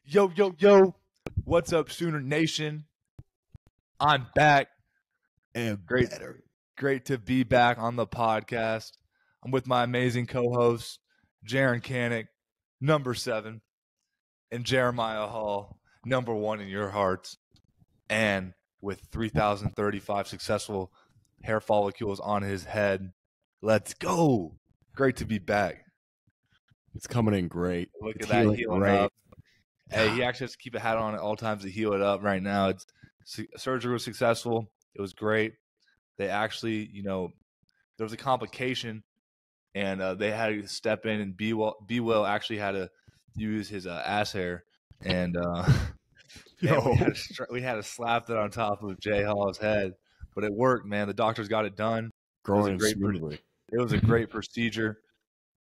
Yo, yo, yo. What's up, Sooner Nation? I'm back. And Great to be back on the podcast. I'm with my amazing co-host, Jaron Canick, number 7, and Jeremiah Hall, number 1 in your hearts. And with 3,035 successful hair follicles on his head. Let's go. Great to be back. It's coming in great. Look it's at that healing great. up. Hey, he actually has to keep a hat on at all times to heal it up right now. Surgery was successful. It was great. They actually, there was a complication, and they had to step in, and B-Will actually had to use his ass hair, and we had to slap that on top of Jay Hall's head, but it worked, man. The doctors got it done. Growing smoothly. It was a great procedure.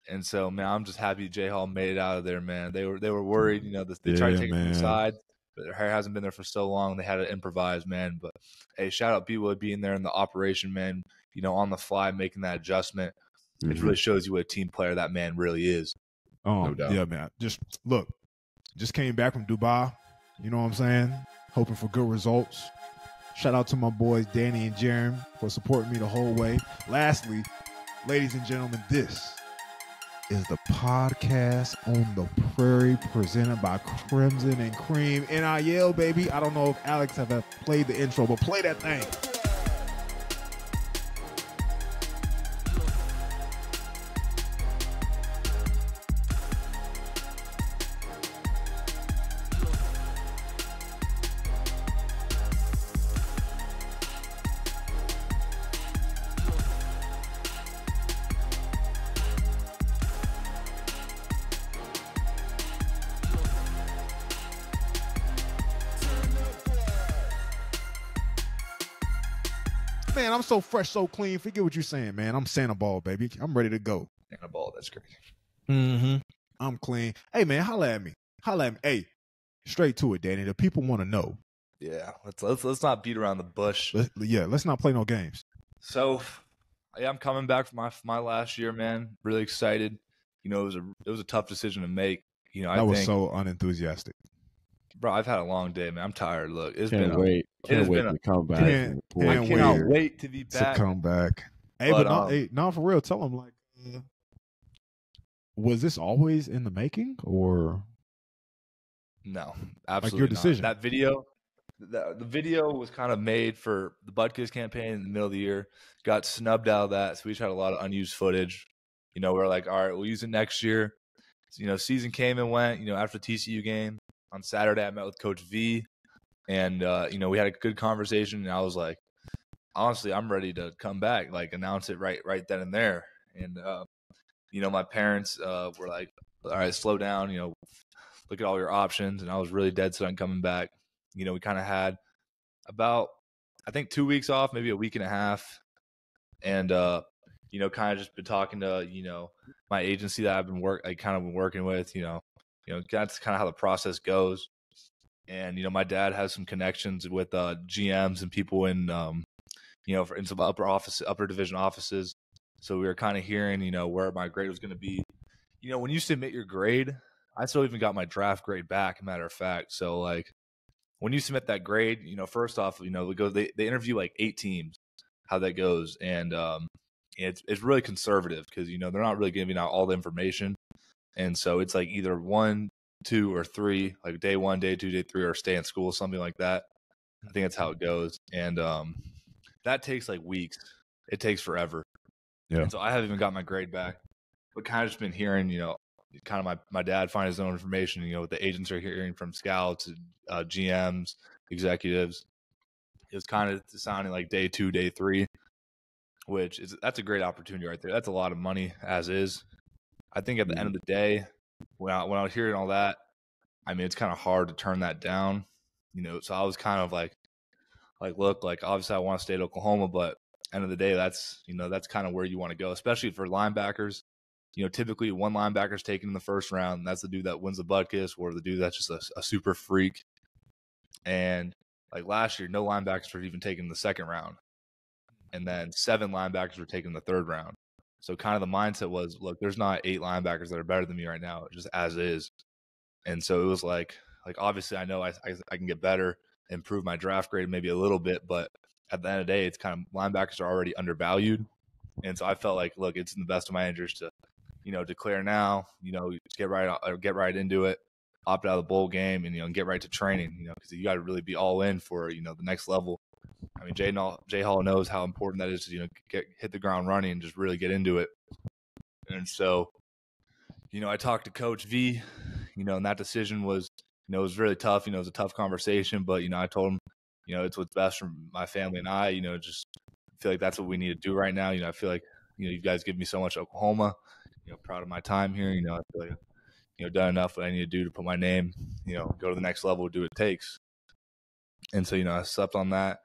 And so, man, I'm just happy Jay Hall made it out of there, man. They were worried, they tried to take it from the side, but their hair hasn't been there for so long. They had to improvise, man. But hey, shout out B-Wood being there in the operation, man. On the fly, making that adjustment. Mm-hmm. It really shows you what a team player that man really is. No doubt. Yeah, man. Just came back from Dubai. You know what I'm saying? Hoping for good results. Shout out to my boys Danny and Jeremy for supporting me the whole way. Lastly, ladies and gentlemen, this is the podcast on the prairie presented by Crimson and Cream NIL, baby. I don't know if Alex have played the intro, but play that thing. Man, I'm so fresh, so clean. Forget what you're saying, man. I'm Santa Ball, baby. I'm ready to go. Santa Ball, that's great. Mm-hmm. I'm clean. Hey, man, holla at me. Hey, straight to it, Danny. The people want to know. Yeah, let's not beat around the bush. Let's not play no games. So, yeah, I'm coming back from my last year, man. Really excited. It was a tough decision to make. I was so unenthusiastic. Bro, I've had a long day, man. I'm tired. Look, Can't wait to come back. I cannot wait to be back. To come back. Hey, but for real, tell them, was this always in the making, or? No, absolutely like your decision. Not. That video, the video was kind of made for the Butkus campaign in the middle of the year. Got snubbed out of that, so we just had a lot of unused footage. We're like, all right, we'll use it next year. So, season came and went. After the TCU game. On Saturday, I met with Coach V, and, we had a good conversation, and I was like, honestly, I'm ready to come back, announce it right then and there. And, my parents were like, all right, slow down, look at all your options. And I was really dead set on coming back. We kind of had about, I think, 2 weeks off, maybe a week and a half. And, kind of just been talking to, my agency that I've been working with, that's kind of how the process goes. And, my dad has some connections with GMs and people in, in some upper division offices. So we were kind of hearing, where my grade was going to be. When you submit your grade, I still even got my draft grade back, matter of fact. So, when you submit that grade, first off, they interview 8 teams, how that goes. And it's really conservative because, they're not really giving out all the information. And so it's either 1, 2, or 3, day 1, day 2, day 3, or stay in school, something like that. I think that's how it goes. And that takes weeks. It takes forever. Yeah. And so I haven't even got my grade back. But kind of just been hearing, kind of my dad find his own information, what the agents are hearing from scouts, GMs, executives. It was kind of sounding like day 2, day 3, that's a great opportunity right there. That's a lot of money as is. I think at the end of the day, when I was hearing all that, it's kind of hard to turn that down, So I was kind of look, obviously I want to stay at Oklahoma, but end of the day, that's kind of where you want to go, especially for linebackers. Typically one linebacker is taken in the first round. And that's the dude that wins the Butkus, or the dude that's just a super freak. And last year, no linebackers were even taken in the second round, and then 7 linebackers were taken in the third round. So kind of the mindset was, look, there's not 8 linebackers that are better than me right now, just as is. And so it was like, like obviously I know I can get better, improve my draft grade maybe a little bit, but at the end of the day, it's kind of linebackers are already undervalued. And so I felt like, look, it's in the best of my interest to, declare now, get right into it, opt out of the bowl game, and get right to training, because you got to really be all in for, the next level. I mean, Jay Hall knows how important that is to, hit the ground running and just really get into it. And so, I talked to Coach V, and that decision was, it was really tough. It was a tough conversation, but, I told him, it's what's best for my family and I, just feel like that's what we need to do right now. I feel like, you guys give me so much at Oklahoma, proud of my time here. I feel like, done enough what I need to do to put my name, go to the next level, do what it takes. And so, I slept on that.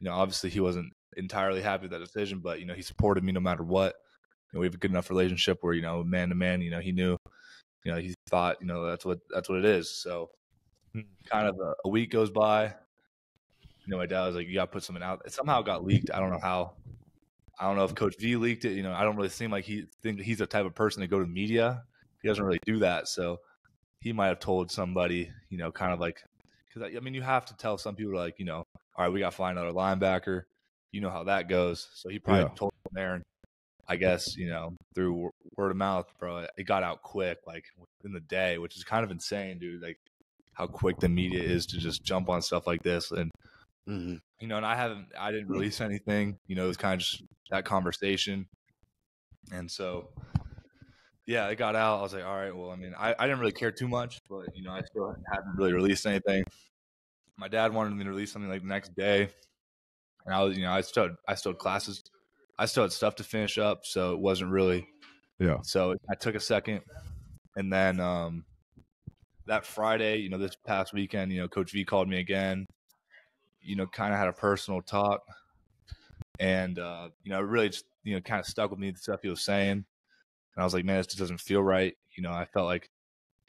Obviously he wasn't entirely happy with that decision, but, he supported me no matter what. We have a good enough relationship where, man to man, he knew, he thought, that's what it is. So kind of a week goes by. My dad was like, you got to put something out. It somehow got leaked. I don't know how. I don't know if Coach V leaked it. I don't really seem like he's the type of person to go to the media. He doesn't really do that. So he might have told somebody, kind of like, because you have to tell some people like, all right, we got to find another linebacker. You know how that goes. So he probably told them there. And I guess, through word of mouth, bro, it got out quick, like within the day, which is kind of insane, dude. Like how quick the media is to just jump on stuff like this. And, and I didn't release anything, it was kind of just that conversation. And so, yeah, it got out. I was like, all right, well, I didn't really care too much, but, I still hadn't really released anything. My dad wanted me to release something like the next day. And I was, I still had classes. I still had stuff to finish up. So it wasn't really. Yeah. So I took a second. And then that Friday, this past weekend, Coach V called me again, kind of had a personal talk. And, it really just, kind of stuck with me, the stuff he was saying. And I was like, man, this just doesn't feel right. I felt like,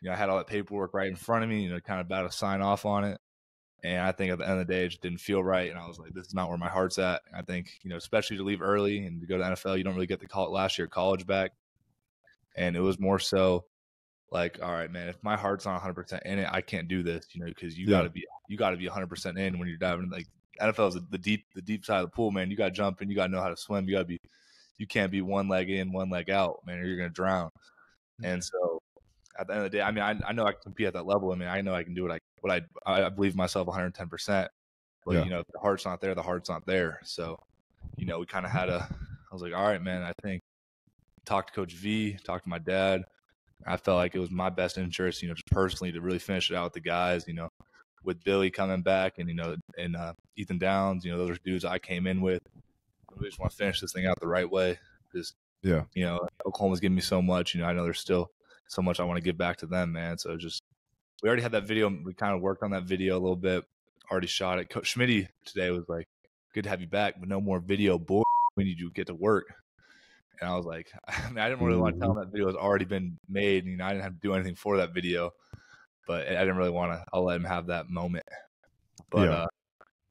I had all that paperwork right in front of me, kind of about to sign off on it. And I think at the end of the day, it just didn't feel right. And I was like, this is not where my heart's at. I think, especially to leave early and to go to NFL, you don't really get the last year college back. And it was more so like, all right, man, if my heart's not 100% in it, I can't do this, because you got to be 100% in when you're diving. Like NFL is the deep side of the pool, man. You got to jump in, you got to know how to swim. You can't be one leg in, one leg out, man, or you're going to drown. And so at the end of the day, I know I can compete at that level. I know I can do what I believe myself 110%. But, if the heart's not there, the heart's not there. So, we kind of I was like, all right, man, I think talk to Coach V, talk to my dad. I felt like it was my best interest, just personally to really finish it out with the guys, with Billy coming back and, and Ethan Downs, those are dudes I came in with. We just want to finish this thing out the right way. Just, Oklahoma's giving me so much, I know there's still so much I want to give back to them, man. So we already had that video. We kind of worked on that video a little bit, already shot it. Coach Schmitty today was like, good to have you back, but no more video, boy. We need you to get to work. And I was like, I didn't really want to tell him that video has already been made. I didn't have to do anything for that video, but I didn't really want to. I'll let him have that moment. But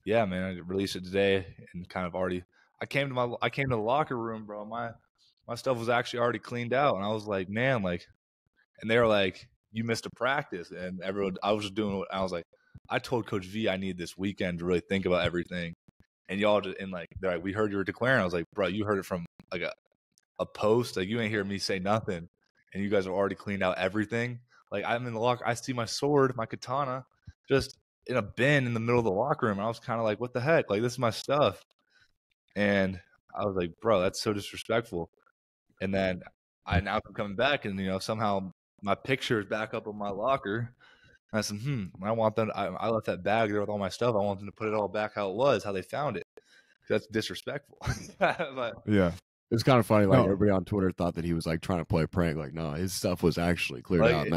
yeah, man, I released it today and kind of already. I came to the locker room, bro. My stuff was actually already cleaned out, and I was like, man, like, and they were like, you missed a practice, and everyone. I was just doing what I was like. I told Coach V I need this weekend to really think about everything, and y'all just and like they're like, we heard you were declaring. I was like, bro, you heard it from like a post, like you ain't hear me say nothing, and you guys have already cleaned out everything. Like I'm in the locker, I see my sword, my katana, just in a bin in the middle of the locker room. And I was kind of like, what the heck? Like this is my stuff. And I was like, bro, that's so disrespectful. And then I'm coming back, and somehow my picture is back up on my locker. And I said, I want them. I left that bag there with all my stuff. I want them to put it all back how it was, how they found it. That's disrespectful. But, yeah. It's kind of funny. Like everybody on Twitter thought that he was like trying to play a prank. Like, no, his stuff was actually cleared out. And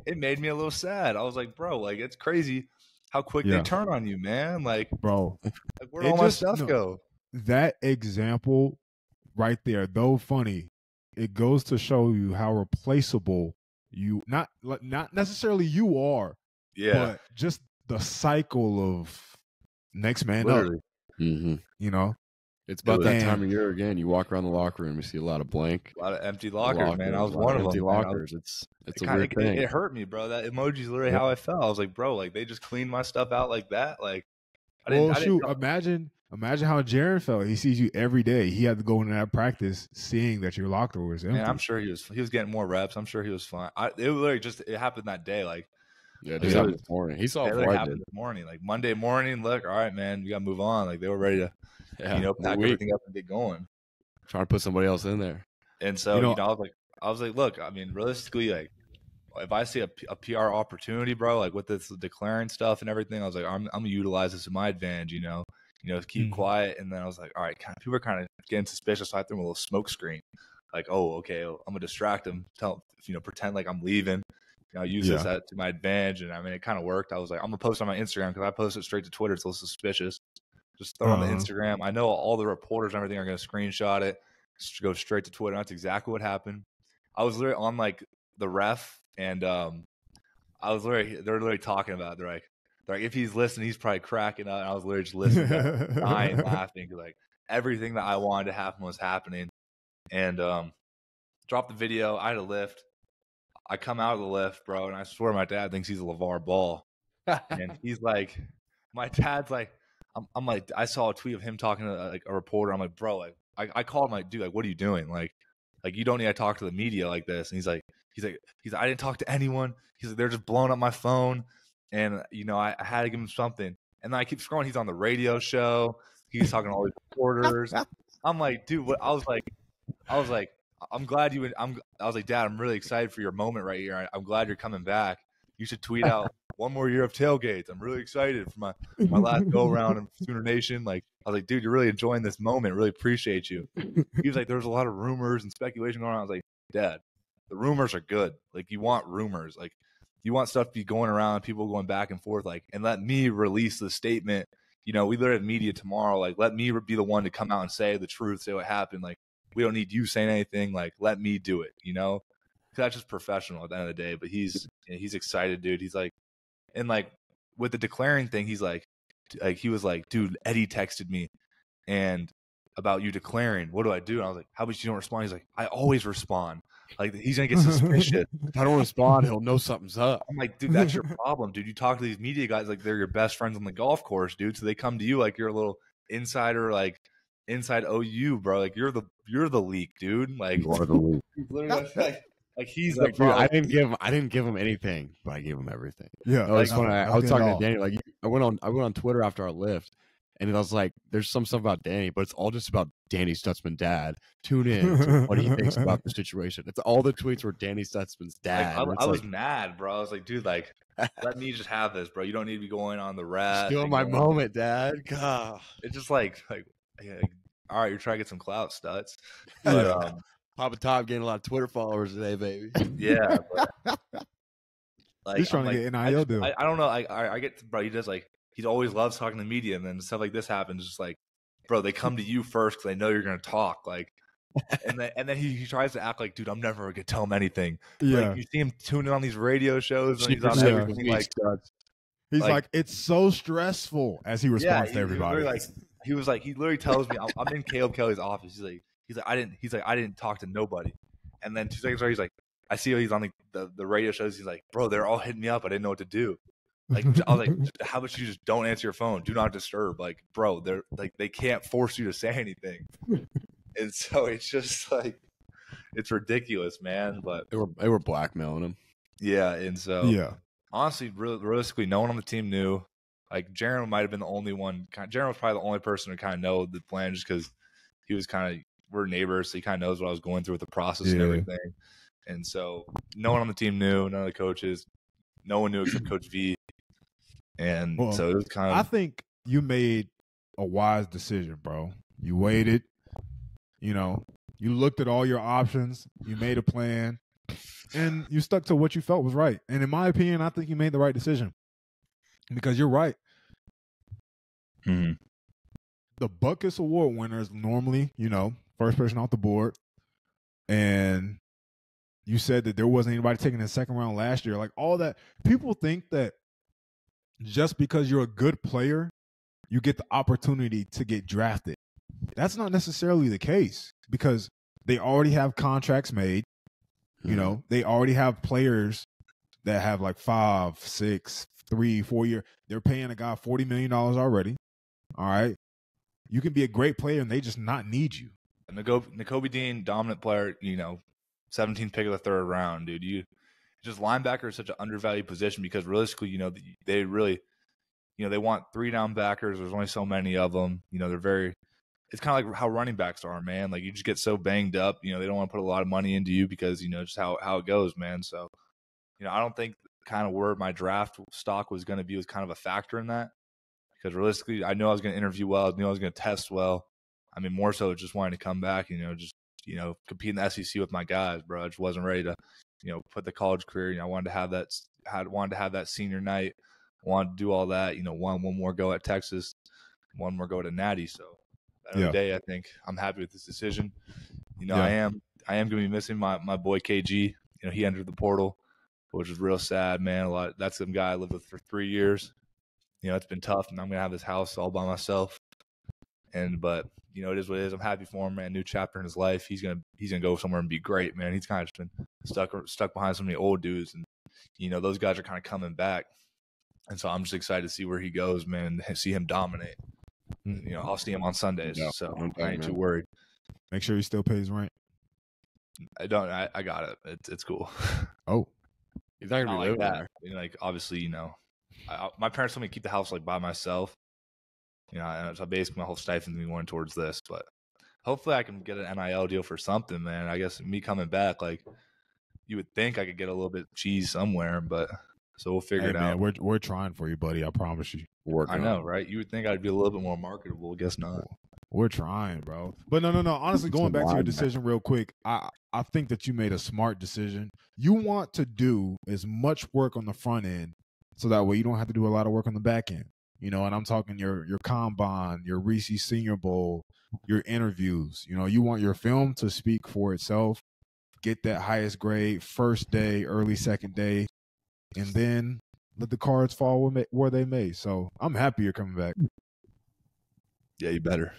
it made me a little sad. I was like, bro, like it's crazy how quick they turn on you, man. Like, bro, like, where'd all my stuff go? That example right there, though funny, it goes to show you how replaceable you not necessarily you are, but just the cycle of next man Literally. up. It's about that time of year again. You walk around the locker room, you see a lot of blank, a lot of empty lockers, man. I was one of them. Empty lockers. It's a weird thing. It hurt me, bro. That emoji's literally how I felt. I was like, bro, like they just cleaned my stuff out like that. Like, I didn't imagine how Jaron felt. He sees you every day. He had to go into that practice seeing that your locker was empty. Man, I'm sure he was getting more reps. I'm sure he was fine. It literally it happened that day. Like, yeah, it happened this morning. He saw it happened this morning. Like Monday morning, look, all right, man, we gotta move on. Like they were ready to, pack everything up and get going. Trying to put somebody else in there. And so I was like, look, I mean, realistically, like if I see a PR opportunity, bro, like with this declaring stuff and everything, I was like, I'm gonna utilize this to my advantage, keep quiet. And then I was like, all right, people are kind of getting suspicious. So I threw them a little smoke screen, like, oh, okay, I'm gonna distract them, pretend like I'm leaving. I'll use this to my advantage. And I mean, it kind of worked. I was like, I'm gonna post on my Instagram because I post it straight to Twitter. It's a little suspicious. Just throw it on the Instagram. I know all the reporters and everything are gonna screenshot it, go straight to Twitter. That's exactly what happened. I was literally on like the ref, and they're literally talking about it. They're like, if he's listening, he's probably cracking up. And I was literally just listening, dying, laughing, because like everything that I wanted to happen was happening. And dropped the video. I had a lift. I come out of the lift, bro, and I swear my dad thinks he's a LeVar Ball. And he's like, my dad's like, I'm like, I saw a tweet of him talking to like a reporter. I'm like, bro, like, I called him, like, dude, like, what are you doing? Like you don't need to talk to the media like this. And he's like, I didn't talk to anyone. He's like, they're just blowing up my phone. And, I had to give him something. And then I keep scrolling. He's on the radio show. He's talking to all these reporters. I'm like, dude, what? I was like, I'm glad you would. I was like, Dad, I'm really excited for your moment right here. I'm glad you're coming back. You should tweet out one more year of tailgates. I'm really excited for my last go around in Sooner Nation. Like, I was like, dude, you're really enjoying this moment. Really appreciate you. He was like, there's a lot of rumors and speculation going on. I was like, Dad, the rumors are good. Like, you want rumors. Like, you want stuff to be going around, people going back and forth. Like, and let me release the statement. We literally have media tomorrow. Like, let me be the one to come out and say the truth, say what happened. Like, we don't need you saying anything. Like, let me do it, Because that's just professional at the end of the day. But he's excited, dude. He's like, and like with the declaring thing, he's like he was like, dude, Eddie texted me and about you declaring. What do I do? And I was like, how about you don't respond? He's like, I always respond. Like, he's gonna get suspicious. If I don't respond, he'll know something's up. I'm like, dude, that's your problem, dude. You talk to these media guys like they're your best friends on the golf course, dude. So they come to you like you're a little insider, like inside OU, bro. Like you're the leak, dude. Like you are the leak. Literally, like he's like, dude, I didn't give him anything, but I gave him everything. Yeah, I was talking to Danny. Like, I went on Twitter after our lift, and I was like, "There's some stuff about Danny, but it's all just about Danny Stutzman's dad. Tune in to what he thinks about the situation." It's all the tweets were Danny Stutzman's dad. Like, I was mad, bro. I was like, dude, like, let me just have this, bro. You don't need to be going on the rat. Steal my moment, Dad. God, it's just like, all right, you're trying to get some clout, Stutz. But, Papa Top getting a lot of Twitter followers today, baby. Yeah. But, like, he's trying to get NIL deal. I don't know. I get, bro, he always loves talking to the media, and then stuff like this happens. Just like, bro, they come to you first because they know you're going to talk. Like, and then he tries to act like, dude, I'm never going to tell him anything. Yeah. Like, you see him tuning on these radio shows, and he's on everything. Like, he's like, it's so stressful as he responds to everybody. He literally tells me, I'm in Caleb Kelly's office. He's like, I didn't talk to nobody. And then 2 seconds later, he's like, I see he's on the radio shows. He's like, bro, they're all hitting me up. I didn't know what to do. Like, I was like, how about you just don't answer your phone? Do not disturb. Like, bro, they're like, they can't force you to say anything. And so it's just like, it's ridiculous, man. But they were blackmailing him. Yeah. And so honestly, realistically, no one on the team knew. Like, Jaron might have been the only one. Jaron was probably the only person to kind of know the plan, just because he was we're neighbors, so he kind of knows what I was going through with the process and everything. And so no one on the team knew, none of the coaches. No one knew except Coach V. And so it was kind of. I think you made a wise decision, bro. You waited. You looked at all your options. You made a plan. And you stuck to what you felt was right. And in my opinion, I think you made the right decision. Because you're right. Mm-hmm. The Butkus Award winners normally, first person off the board. And you said that there wasn't anybody taking the second round last year. Like, all that. People think that just because you're a good player, you get the opportunity to get drafted. That's not necessarily the case because they already have contracts made. You know, they already have players that have like 5, 6, 3, 4 year. They're paying a guy $40 million already. All right. You can be a great player and they just not need you. Nakobe Dean, dominant player, 17th pick of the third round, dude. Just linebacker is such an undervalued position because realistically, they really, they want 3 down backers. There's only so many of them. They're very. It's kind of like how running backs are, man. Like you just get so banged up. They don't want to put a lot of money into you because just how it goes, man. So, I don't think kind of where my draft stock was going to be was kind of a factor in that because realistically, I knew I was going to interview well. I knew I was going to test well. I mean, more so just wanting to come back, just compete in the SEC with my guys, bro. I just wasn't ready to, put the college career. I wanted to have that senior night. I wanted to do all that. One more go at Texas, one more go to Natty. So at the end of the day, I think I'm happy with this decision. I am going to be missing my boy KG. He entered the portal, which is real sad, man. That's some guy I lived with for 3 years. It's been tough, and I'm gonna have this house all by myself. But it is what it is. I'm happy for him, man. New chapter in his life. He's gonna go somewhere and be great, man. He's kind of just been stuck behind so many old dudes, and those guys are kind of coming back. And so I'm just excited to see where he goes, man, and see him dominate. I'll see him on Sundays, so I ain't too worried. Make sure he still pays rent. I don't. I got it. It's cool. Oh, he's not gonna be like living that. Like obviously, my parents told me to keep the house like by myself. So basically my whole stipend's been going towards this, but hopefully I can get an NIL deal for something, man. I guess me coming back, like you would think I could get a little bit of cheese somewhere, but so we'll figure it out. We're trying for you, buddy. I promise you. I know, right? You would think I'd be a little bit more marketable. Guess not. We're trying, bro. But no. Honestly, going back to your decision real quick, I think that you made a smart decision. You want to do as much work on the front end so that way you don't have to do a lot of work on the back end. And I'm talking your combine, your Reese Senior Bowl, your interviews. You want your film to speak for itself, get that highest grade first day, early second day, and then let the cards fall where they may. So I'm happy you're coming back. Yeah, you better.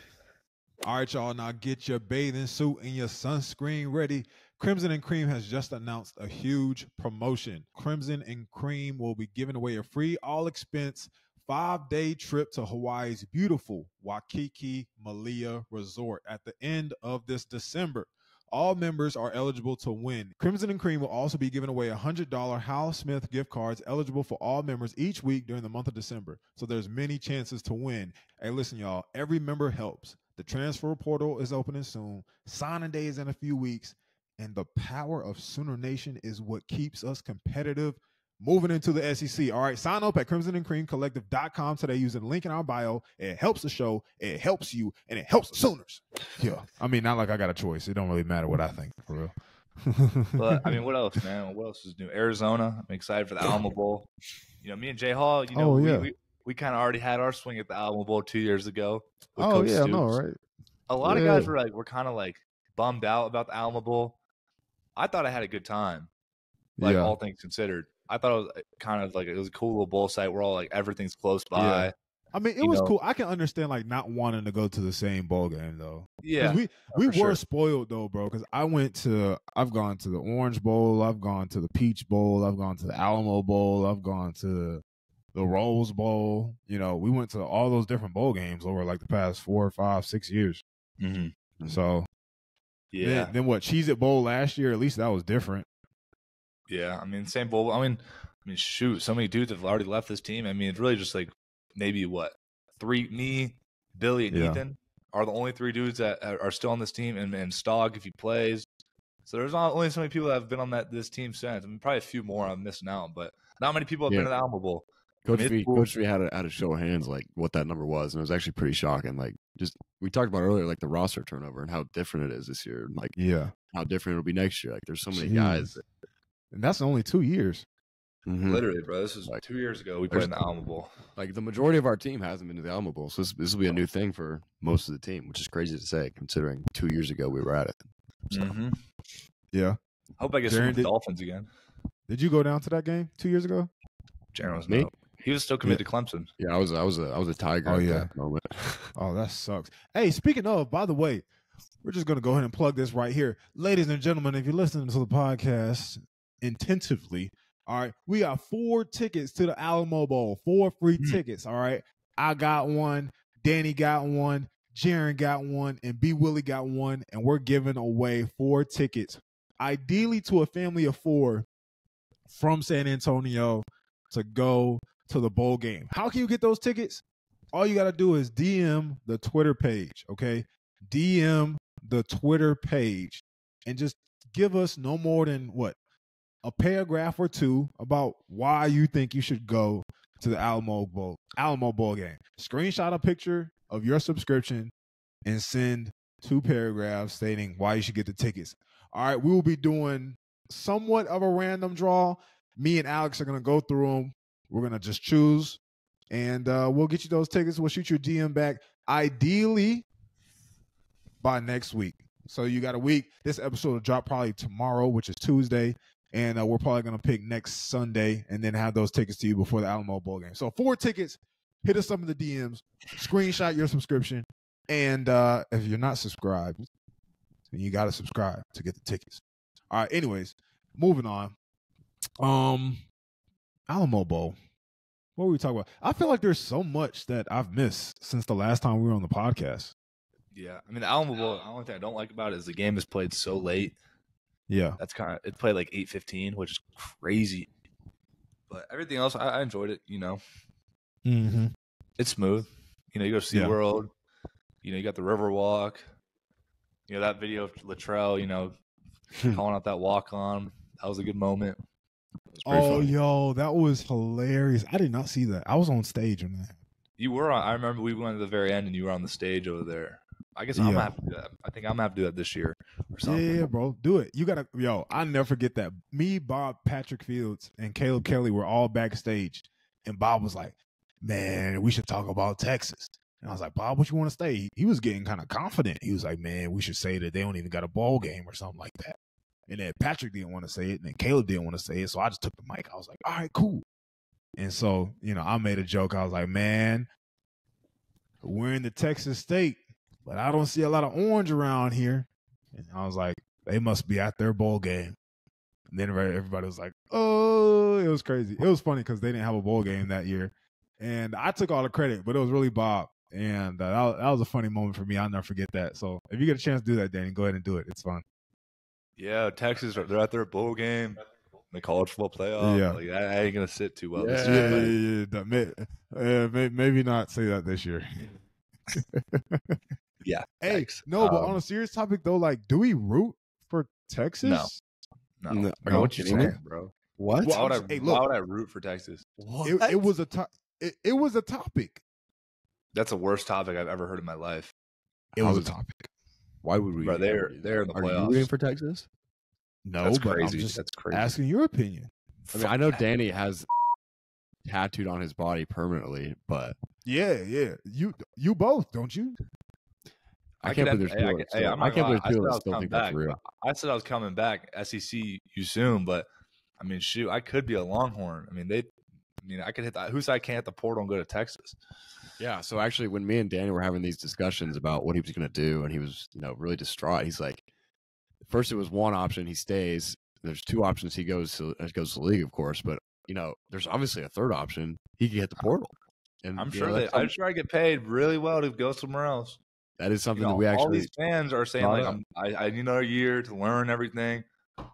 All right, y'all. Now get your bathing suit and your sunscreen ready. Crimson and Cream has just announced a huge promotion. Crimson and Cream will be giving away a free all-expense 5-day trip to Hawaii's beautiful Waikiki Malia Resort at the end of this December. All members are eligible to win. Crimson and Cream will also be giving away $100 Hal Smith gift cards eligible for all members each week during the month of December. So there's many chances to win. Hey, listen, y'all, every member helps. The transfer portal is opening soon. Signing day is in a few weeks. And the power of Sooner Nation is what keeps us competitive moving into the SEC. All right, sign up at crimsonandcreamcollective.com today using the link in our bio. It helps the show, it helps you, and it helps the Sooners. Yeah, I mean, not like I got a choice. It don't really matter what I think, for real. But, I mean, what else, man? What else is new? Arizona. I'm excited for the Alamo Bowl. Me and Jay Hall, we kind of already had our swing at the Alamo Bowl 2 years ago. Oh, yeah, I know, right? A lot of guys were kind of like bummed out about the Alamo Bowl. I thought I had a good time, all things considered. I thought it was kind of like it was a cool little bowl site where all like everything's close by. Yeah. I mean, it was cool. I can understand like not wanting to go to the same bowl game though. Yeah, we were spoiled though, bro. Because I've gone to the Orange Bowl, I've gone to the Peach Bowl, I've gone to the Alamo Bowl, I've gone to the Rose Bowl. We went to all those different bowl games over like the past 4, 5, 6 years. Mm-hmm. So yeah. Then what? Cheez-It Bowl last year, at least that was different. Yeah, I mean, same bowl. I mean, shoot, so many dudes have already left this team. I mean, it's really just like maybe me, Billy, and Ethan are the only 3 dudes that are still on this team, and Stogg if he plays. So there's not only so many people that have been on this team since. I mean, probably a few more I'm missing out, but not many people have been to the Alamo Bowl. Coach V had to show of hands like what that number was, and it was actually pretty shocking. Like just we talked about earlier, like the roster turnover and how different it is this year, and like how different it'll be next year. Like there's so many guys, and that's only 2 years. Mm-hmm. Literally, bro. This is like 2 years ago we played in the Alamo Bowl. Like the majority of our team hasn't been to the Alamo Bowl, so this will be a new thing for most of the team, which is crazy to say considering 2 years ago we were at it. So. Mm-hmm. Yeah. Hope I get some with the Dolphins again. Did you go down to that game 2 years ago? Jaron was me. no. He was still committed to Clemson. Yeah, I was a Tiger at that moment. Oh, that sucks. Hey, speaking of, by the way, we're just going to go ahead and plug this right here. Ladies and gentlemen, if you're listening to the podcast intensively, all right, we got 4 tickets to the Alamo Bowl, 4 free tickets, all right? I got one, Danny got one, Jaron got one, and B. Willie got one, and we're giving away 4 tickets, ideally to a family of 4 from San Antonio to go to the bowl game. How can you get those tickets? All you got to do is DM the Twitter page, okay? DM the Twitter page and just give us no more than a paragraph or 2 about why you think you should go to the Alamo Bowl game. Screenshot a picture of your subscription and send 2 paragraphs stating why you should get the tickets. All right, we will be doing somewhat of a random draw. Me and Alex are going to go through them. We're going to just choose, and we'll get you those tickets. We'll shoot your DM back, ideally by next week. So you got a week. This episode will drop probably tomorrow, which is Tuesday, and we're probably going to pick next Sunday and then have those tickets to you before the Alamo Bowl game. So 4 tickets. Hit us up in the DMs. Screenshot your subscription. And if you're not subscribed, then you got to subscribe to get the tickets. All right, anyways, moving on. Alamo Bowl. What were we talking about? I feel like there's so much that I've missed since the last time we were on the podcast. Yeah, I mean, the Alamo Bowl, the only thing I don't like about it is the game is played so late. Yeah. It's played like 8:15, which is crazy. But everything else, I enjoyed it, Mm-hmm. It's smooth. You go to SeaWorld. You got the Riverwalk. That video of Latrell, calling out that walk-on. That was a good moment. Oh, yo, that was hilarious. I did not see that. I was on stage on that. You were on. I remember we went to the very end and you were on the stage over there. I guess I'm going to have to do that. I think I'm going to have to do that this year or something. Yeah, bro. Do it. You got to, I'll never forget that. Me, Bob, Patrick Fields, and Caleb Kelly were all backstage. And Bob was like, man, we should talk about Texas. And I was like, Bob, what you want to say? He was getting kind of confident. He was like, man, we should say that they don't even got a bowl game or something like that. And then Patrick didn't want to say it, and then Caleb didn't want to say it. So I just took the mic. I was like, all right, cool. And so, I made a joke. I was like, man, we're in the Texas state, but I don't see a lot of orange around here. And I was like, they must be at their bowl game. And then everybody was like, oh, it was crazy. It was funny because they didn't have a bowl game that year. And I took all the credit, but it was really Bob. And that was a funny moment for me. I'll never forget that. So if you get a chance to do that, Danny, go ahead and do it. It's fun. Yeah, Texas, they're at their bowl game, the college football playoff. Yeah. Like, I ain't going to sit too well Yeah, this year. Maybe not say that this year. Yeah. Hey, thanks. no, but on a serious topic, though, like, do we root for Texas? No. What you saying, bro? What? Why would I root for Texas? It was a topic. That's the worst topic I've ever heard in my life. It was a topic. Why would we? Bro, they're in the Are playoffs. you rooting for Texas? No, That's but crazy. I'm just That's crazy. asking your opinion. I mean, I know Danny has tattooed on his body permanently, but Yeah. You both, don't you? I can't believe there's people. I can't believe people that still think that's real. I said I was coming back. SEC you soon, but I mean, shoot, I could be a Longhorn. I mean, I could hit that. Who said I can't hit the portal and go to Texas? Yeah. So actually, when me and Danny were having these discussions about what he was going to do, and he was, really distraught. He's like, first it was one option, he stays. There's 2 options, he goes to the league, of course. But there's obviously a third option. He could hit the portal, and I'm sure I get paid really well to go somewhere else. That is something that we actually. All these fans are saying like, I need another year to learn everything.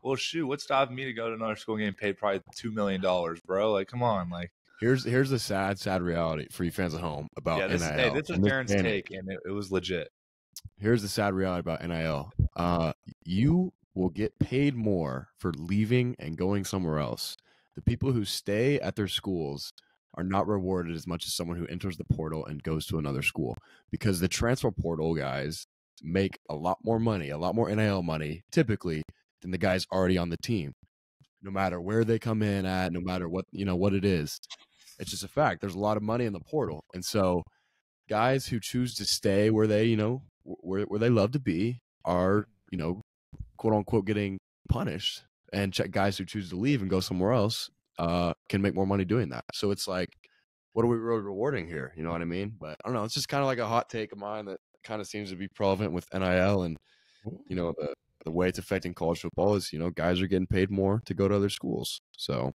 Well, shoot, what's stopping me to go to another school getting paid probably $2 million, bro? Like, come on, like. Here's the sad reality for you fans at home about NIL. This is Darren's take, and it was legit. Here's the sad reality about NIL. You will get paid more for leaving and going somewhere else. The people who stay at their schools are not rewarded as much as someone who enters the portal and goes to another school, because the transfer portal guys make a lot more money, a lot more NIL money typically than the guys already on the team. No matter where they come in at, no matter what it is. It's just a fact. There's a lot of money in the portal. And so guys who choose to stay where they, where they love to be are, quote unquote, getting punished. And guys who choose to leave and go somewhere else can make more money doing that. So it's like what are we really rewarding here? You know what I mean? But I don't know. It's just kind of like a hot take of mine that kind of seems to be prevalent with NIL and, you know, the way it's affecting college football is, you know, guys are getting paid more to go to other schools. So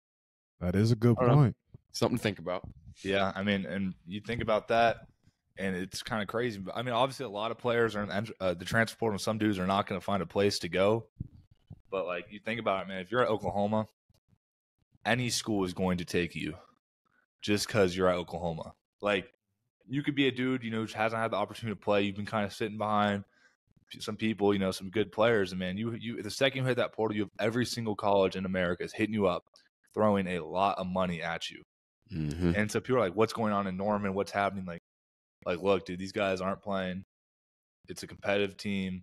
that is a good point. Something to think about. Yeah, I mean, and you think about that, and it's kind of crazy. But I mean, obviously, a lot of players are in the transfer portal. Some dudes are not going to find a place to go. But like, you think about it, man. If you're at Oklahoma, any school is going to take you just because you're at Oklahoma. Like, you could be a dude, you know, who hasn't had the opportunity to play. You've been kind of sitting behind some people, you know, some good players. And man, you the second you hit that portal, you have every single college in America is hitting you up, throwing a lot of money at you. Mm-hmm. And so people are like, what's going on in Norman? What's happening? Like, look, dude, these guys aren't playing. It's a competitive team,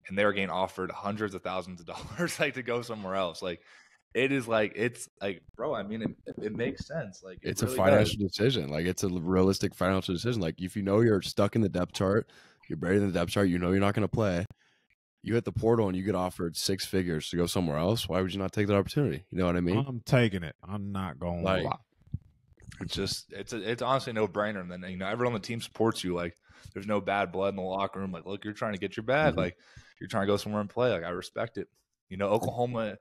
and they're getting offered hundreds of thousands of dollars, like, to go somewhere else. Like, it's like, bro, I mean, it makes sense. Like, it's really a financial decision. Like, it's a realistic financial decision. Like, if you know you're stuck in the depth chart, you're buried in the depth chart, you know you're not going to play. You hit the portal and you get offered 6 figures to go somewhere else. Why would you not take that opportunity? You know what I mean? I'm taking it. I'm not going to lie. It's honestly no brainer. And then, you know, everyone on the team supports you. Like, there's no bad blood in the locker room. Like, look, you're trying to get your bag. Mm-hmm. Like, you're trying to go somewhere and play. Like, I respect it. You know, Oklahoma,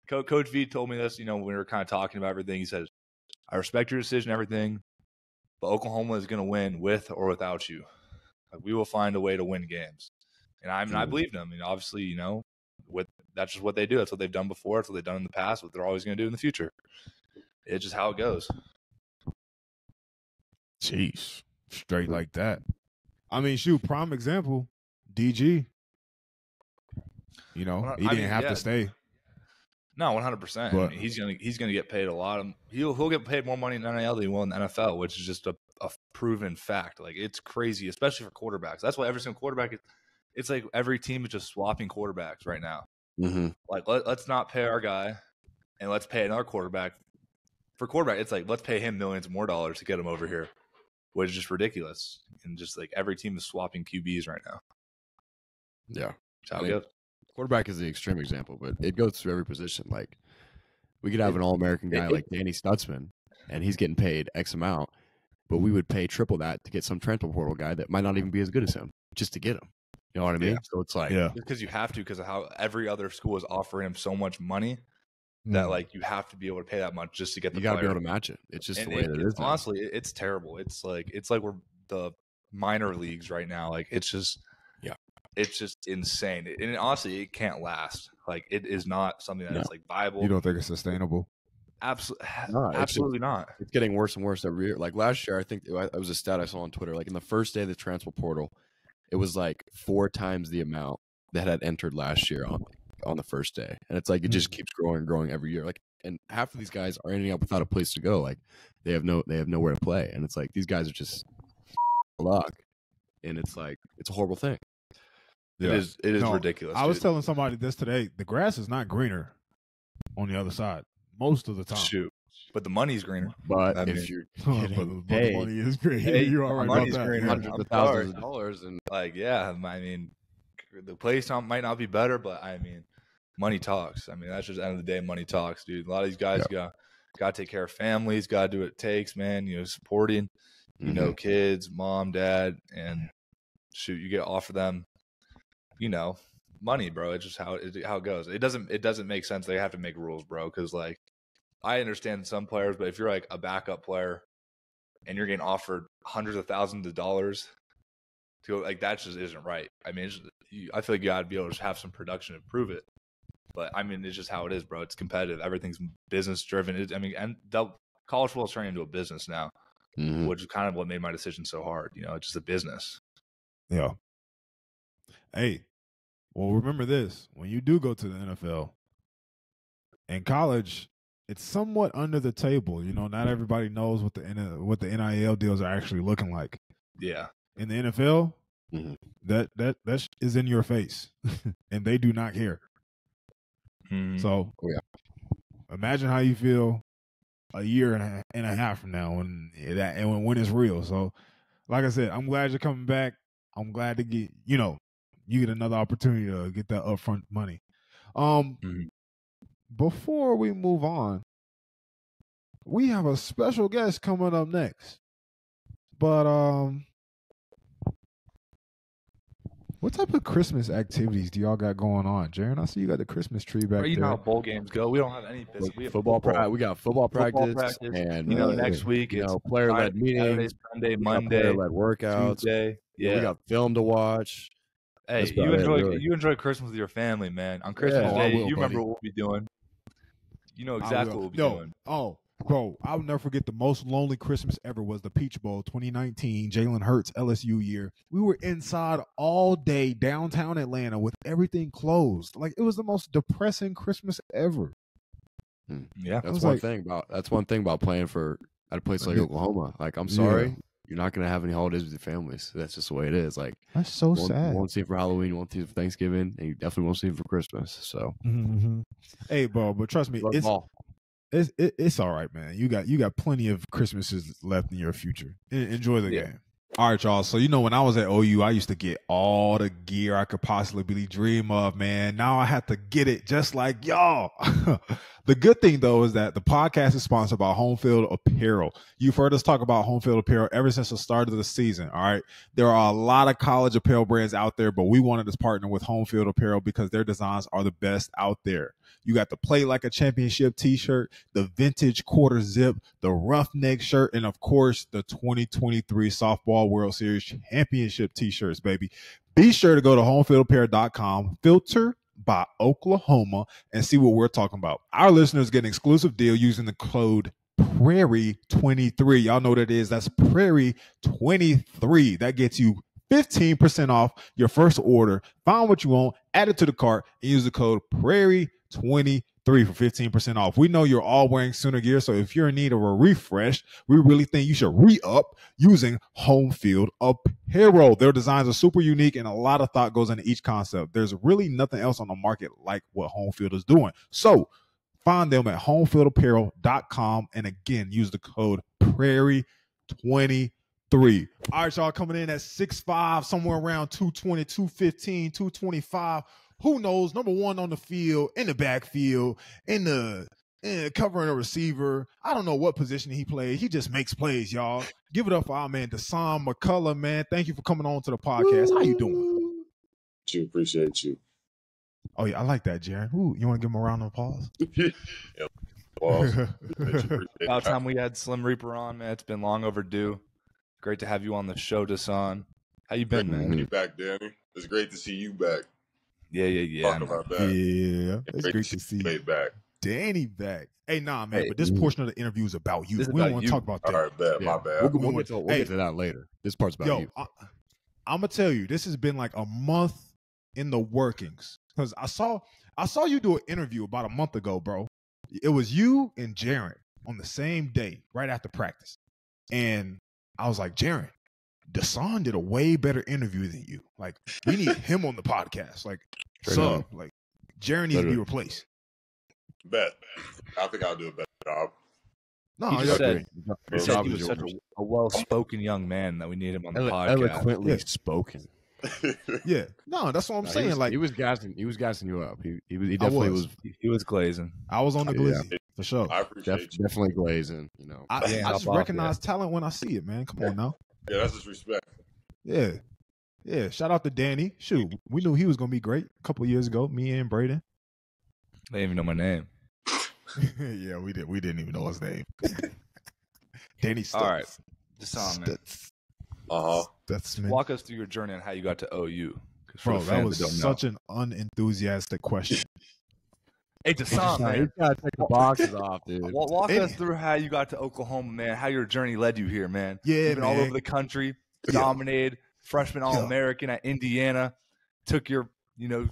Coach V told me this, you know, when we were kind of talking about everything. He says, I respect your decision, everything, but Oklahoma is going to win with or without you. Like, we will find a way to win games. And I believe them. I mean, obviously, you know, that's just what they do. That's what they've done before. It's what they've done in the past. What they're always going to do in the future. It's just how it goes. Jeez, straight like that. I mean, shoot, prime example, DG. You know, he didn't have to stay. No, 100%. I mean, he's gonna get paid a lot. He'll get paid more money in NIL than he will in the NFL, which is just a proven fact. Like, it's crazy, especially for quarterbacks. That's why every single quarterback is. It's like every team is just swapping quarterbacks right now. Mm-hmm. Like, let's not pay our guy, and let's pay another quarterback. For quarterback, it's like, let's pay him millions more dollars to get him over here, which is just ridiculous. And just like every team is swapping QBs right now. Yeah, that's how it goes. Quarterback is the extreme example, but it goes through every position. Like, we could have an All-American guy like Danny Stutzman, and he's getting paid X amount, but we would pay triple that to get some transfer portal guy that might not even be as good as him, just to get him. You know what I mean? Yeah. So it's like, because you have to, because of how every other school is offering him so much money that like you have to be able to pay that much just to get the player. You got to be able to match it. It's just the way that it is. Honestly, it's terrible. It's like we're the minor leagues right now. Like, it's just insane. And honestly, it can't last. Like, it is not something that's like viable. You don't think it's sustainable? Absolutely not. It's getting worse and worse every year. Like last year, I think it was a stat I saw on Twitter. Like, in the first day of the transfer portal, it was like 4 times the amount that had entered last year on the first day. And it's like, it just keeps growing and growing every year. Like, and half of these guys are ending up without a place to go. Like, they have nowhere to play. And it's like, these guys are just luck. And it's like, it's a horrible thing. Yeah. It is ridiculous. I was telling somebody this today. The grass is not greener on the other side most of the time. Shoot. But the money's greener. But if you're getting paid, the money is green. You're all right about that. Greener. Hundreds of thousands of dollars. And like, yeah, I mean, the place might not be better, but I mean, money talks. I mean, that's just the end of the day, money talks, dude. A lot of these guys got to take care of families, got to do what it takes, man. You know, supporting, you know, kids, mom, dad, and shoot, you get offer them, you know, money, bro. It's just how it goes. It doesn't make sense. They have to make rules, bro, because like, I understand some players, but if you're like a backup player and you're getting offered hundreds of thousands of dollars to go, like, that just isn't right. I mean, I feel like you got to be able to have some production to prove it. But I mean, it's just how it is, bro. It's competitive. Everything's business driven. And college football is turning into a business now, which is kind of what made my decision so hard. You know, it's just a business. Yeah. Hey, well, remember this: when you do go to the NFL, in college, it's somewhat under the table. You know, not everybody knows what the NIL deals are actually looking like. Yeah. In the NFL, that is in your face, and they do not care. So, imagine how you feel a year and a half from now when it's real. So, like I said, I'm glad you're coming back. I'm glad to get you get another opportunity to get that upfront money. Before we move on, we have a special guest coming up next. But what type of Christmas activities do y'all got going on, Jaren? I see you got the Christmas tree back You know there. how bowl games go. We don't have any business. We have football practice. We got football practice, and next week it's player-led meetings, Sunday, Monday, player-led workouts. Tuesday. Yeah, we got film to watch. Hey, you enjoy Christmas with your family, man. On Christmas Day, you remember what we'll be doing. You know exactly what we'll be doing. Oh, bro, I'll never forget the most lonely Christmas ever was the Peach Bowl 2019, Jalen Hurts LSU year. We were inside all day downtown Atlanta with everything closed. Like, it was the most depressing Christmas ever. Yeah, that's one thing about playing at a place like Oklahoma. Like, I'm sorry, you're not gonna have any holidays with your families. That's just the way it is. Like, that's so sad. You won't see it for Halloween, you won't see it for Thanksgiving, and you definitely won't see it for Christmas. So, hey, bro, but trust me, it's all right, man. You got plenty of Christmases left in your future. Enjoy the game. All right, y'all. So, when I was at OU, I used to get all the gear I could possibly dream of, man. Now I have to get it just like y'all. The good thing, though, is that the podcast is sponsored by Home Field Apparel. You've heard us talk about Home Field Apparel ever since the start of the season, all right? There are a lot of college apparel brands out there, but we wanted to partner with Home Field Apparel because their designs are the best out there. You got the Play Like a Championship t-shirt, the vintage quarter zip, the roughneck shirt, and, of course, the 2023 Softball World Series Championship t-shirts, baby. Be sure to go to homefieldapparel.com, filter by Oklahoma, and see what we're talking about. Our listeners get an exclusive deal using the code Prairie23. Y'all know what it is. That's Prairie23. That gets you 15% off your first order. Find what you want, add it to the cart, and use the code Prairie23 for 15% off. We know you're all wearing Sooner gear, so if you're in need of a refresh, we really think you should re-up using Home Field Apparel. Their designs are super unique, and a lot of thought goes into each concept. There's really nothing else on the market like what Home Field is doing. So find them at homefieldapparel.com, and again, use the code Prairie23. All right, y'all, coming in at 6'5", somewhere around 220, 215, 225. Who knows? Number one on the field, in the backfield, covering a receiver. I don't know what position he plays. He just makes plays, y'all. Give it up for our man, Dasan McCullough, man. Thank you for coming on to the podcast. How you doing? Appreciate you. Oh, yeah, I like that, Jaren. Ooh, you want to give him a round of applause? About time we had Slim Reaper on, man. It's been long overdue. Great to have you on the show, Dasan. How you been, man? You back, Danny? It's great to see you back. Yeah. Yeah, it's great to see back. Danny back. Hey, nah, man, but this portion of the interview is about you. We don't want to talk about that. All right, bet. My bad. We'll get to that later. This part's about you. I'm going to tell you, this has been like a month in the workings. Because I saw you do an interview about a month ago, bro. It was you and Jaren on the same day, right after practice. And I was like, Jaren, Dasan did a way better interview than you. Like, we need him on the podcast. Like, like, Jaren needs to be replaced. Bet. I think I'll do a better job. No, he said he was such a well-spoken young man that we need him on the podcast. Eloquently spoken. Yeah. No, that's what I'm saying. Like, he was gassing you up. He definitely was. He was glazing. I was on the glizzy for sure. I appreciate you. Definitely glazing. I just recognize talent when I see it, man. Come on now. Yeah, that's just respect. Yeah. Shout out to Danny. Shoot, we knew he was gonna be great a couple of years ago. Me and Braden. They didn't even know my name. Yeah, we did. We didn't even know his name. Danny Stutz. All right, Dasan, man. That's walk us through your journey on how you got to OU. Bro, that was such an unenthusiastic question. Hey, Dasan, man. You gotta take the boxes off, dude. Walk us through how you got to Oklahoma, man. How your journey led you here, man. Yeah, you've been all over the country, dominated, freshman All-American at Indiana. Took your,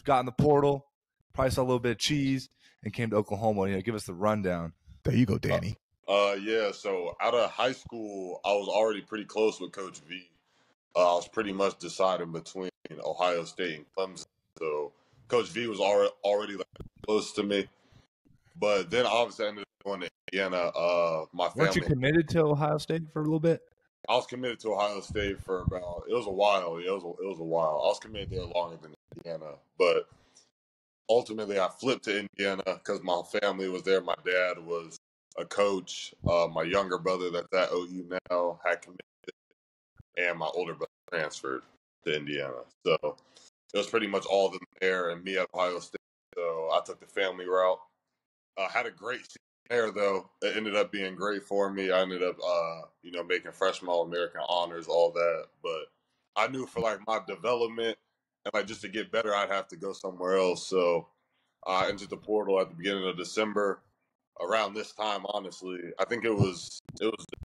got in the portal, probably saw a little bit of cheese, and came to Oklahoma. Give us the rundown. There you go, Danny. Yeah. So out of high school, I was already pretty close with Coach V. I was pretty much deciding between Ohio State and Clemson. So Coach V was already close to me. But then obviously I ended up going to Indiana. My family. Weren't you committed to Ohio State for a little bit? I was committed to Ohio State for about, it was a while. Yeah, it was a while. I was committed there longer than Indiana. But ultimately I flipped to Indiana because my family was there. My dad was a coach, my younger brother that's at OU now had committed, and my older brother transferred to Indiana. So it was pretty much all of them there and me at Ohio State. So I took the family route. Had a great season there, though. It ended up being great for me. I ended up, making freshman All-American honors, all that. But I knew for, like, my development and, like, just to get better, I'd have to go somewhere else. So I entered the portal at the beginning of December. Around this time, honestly, I think it was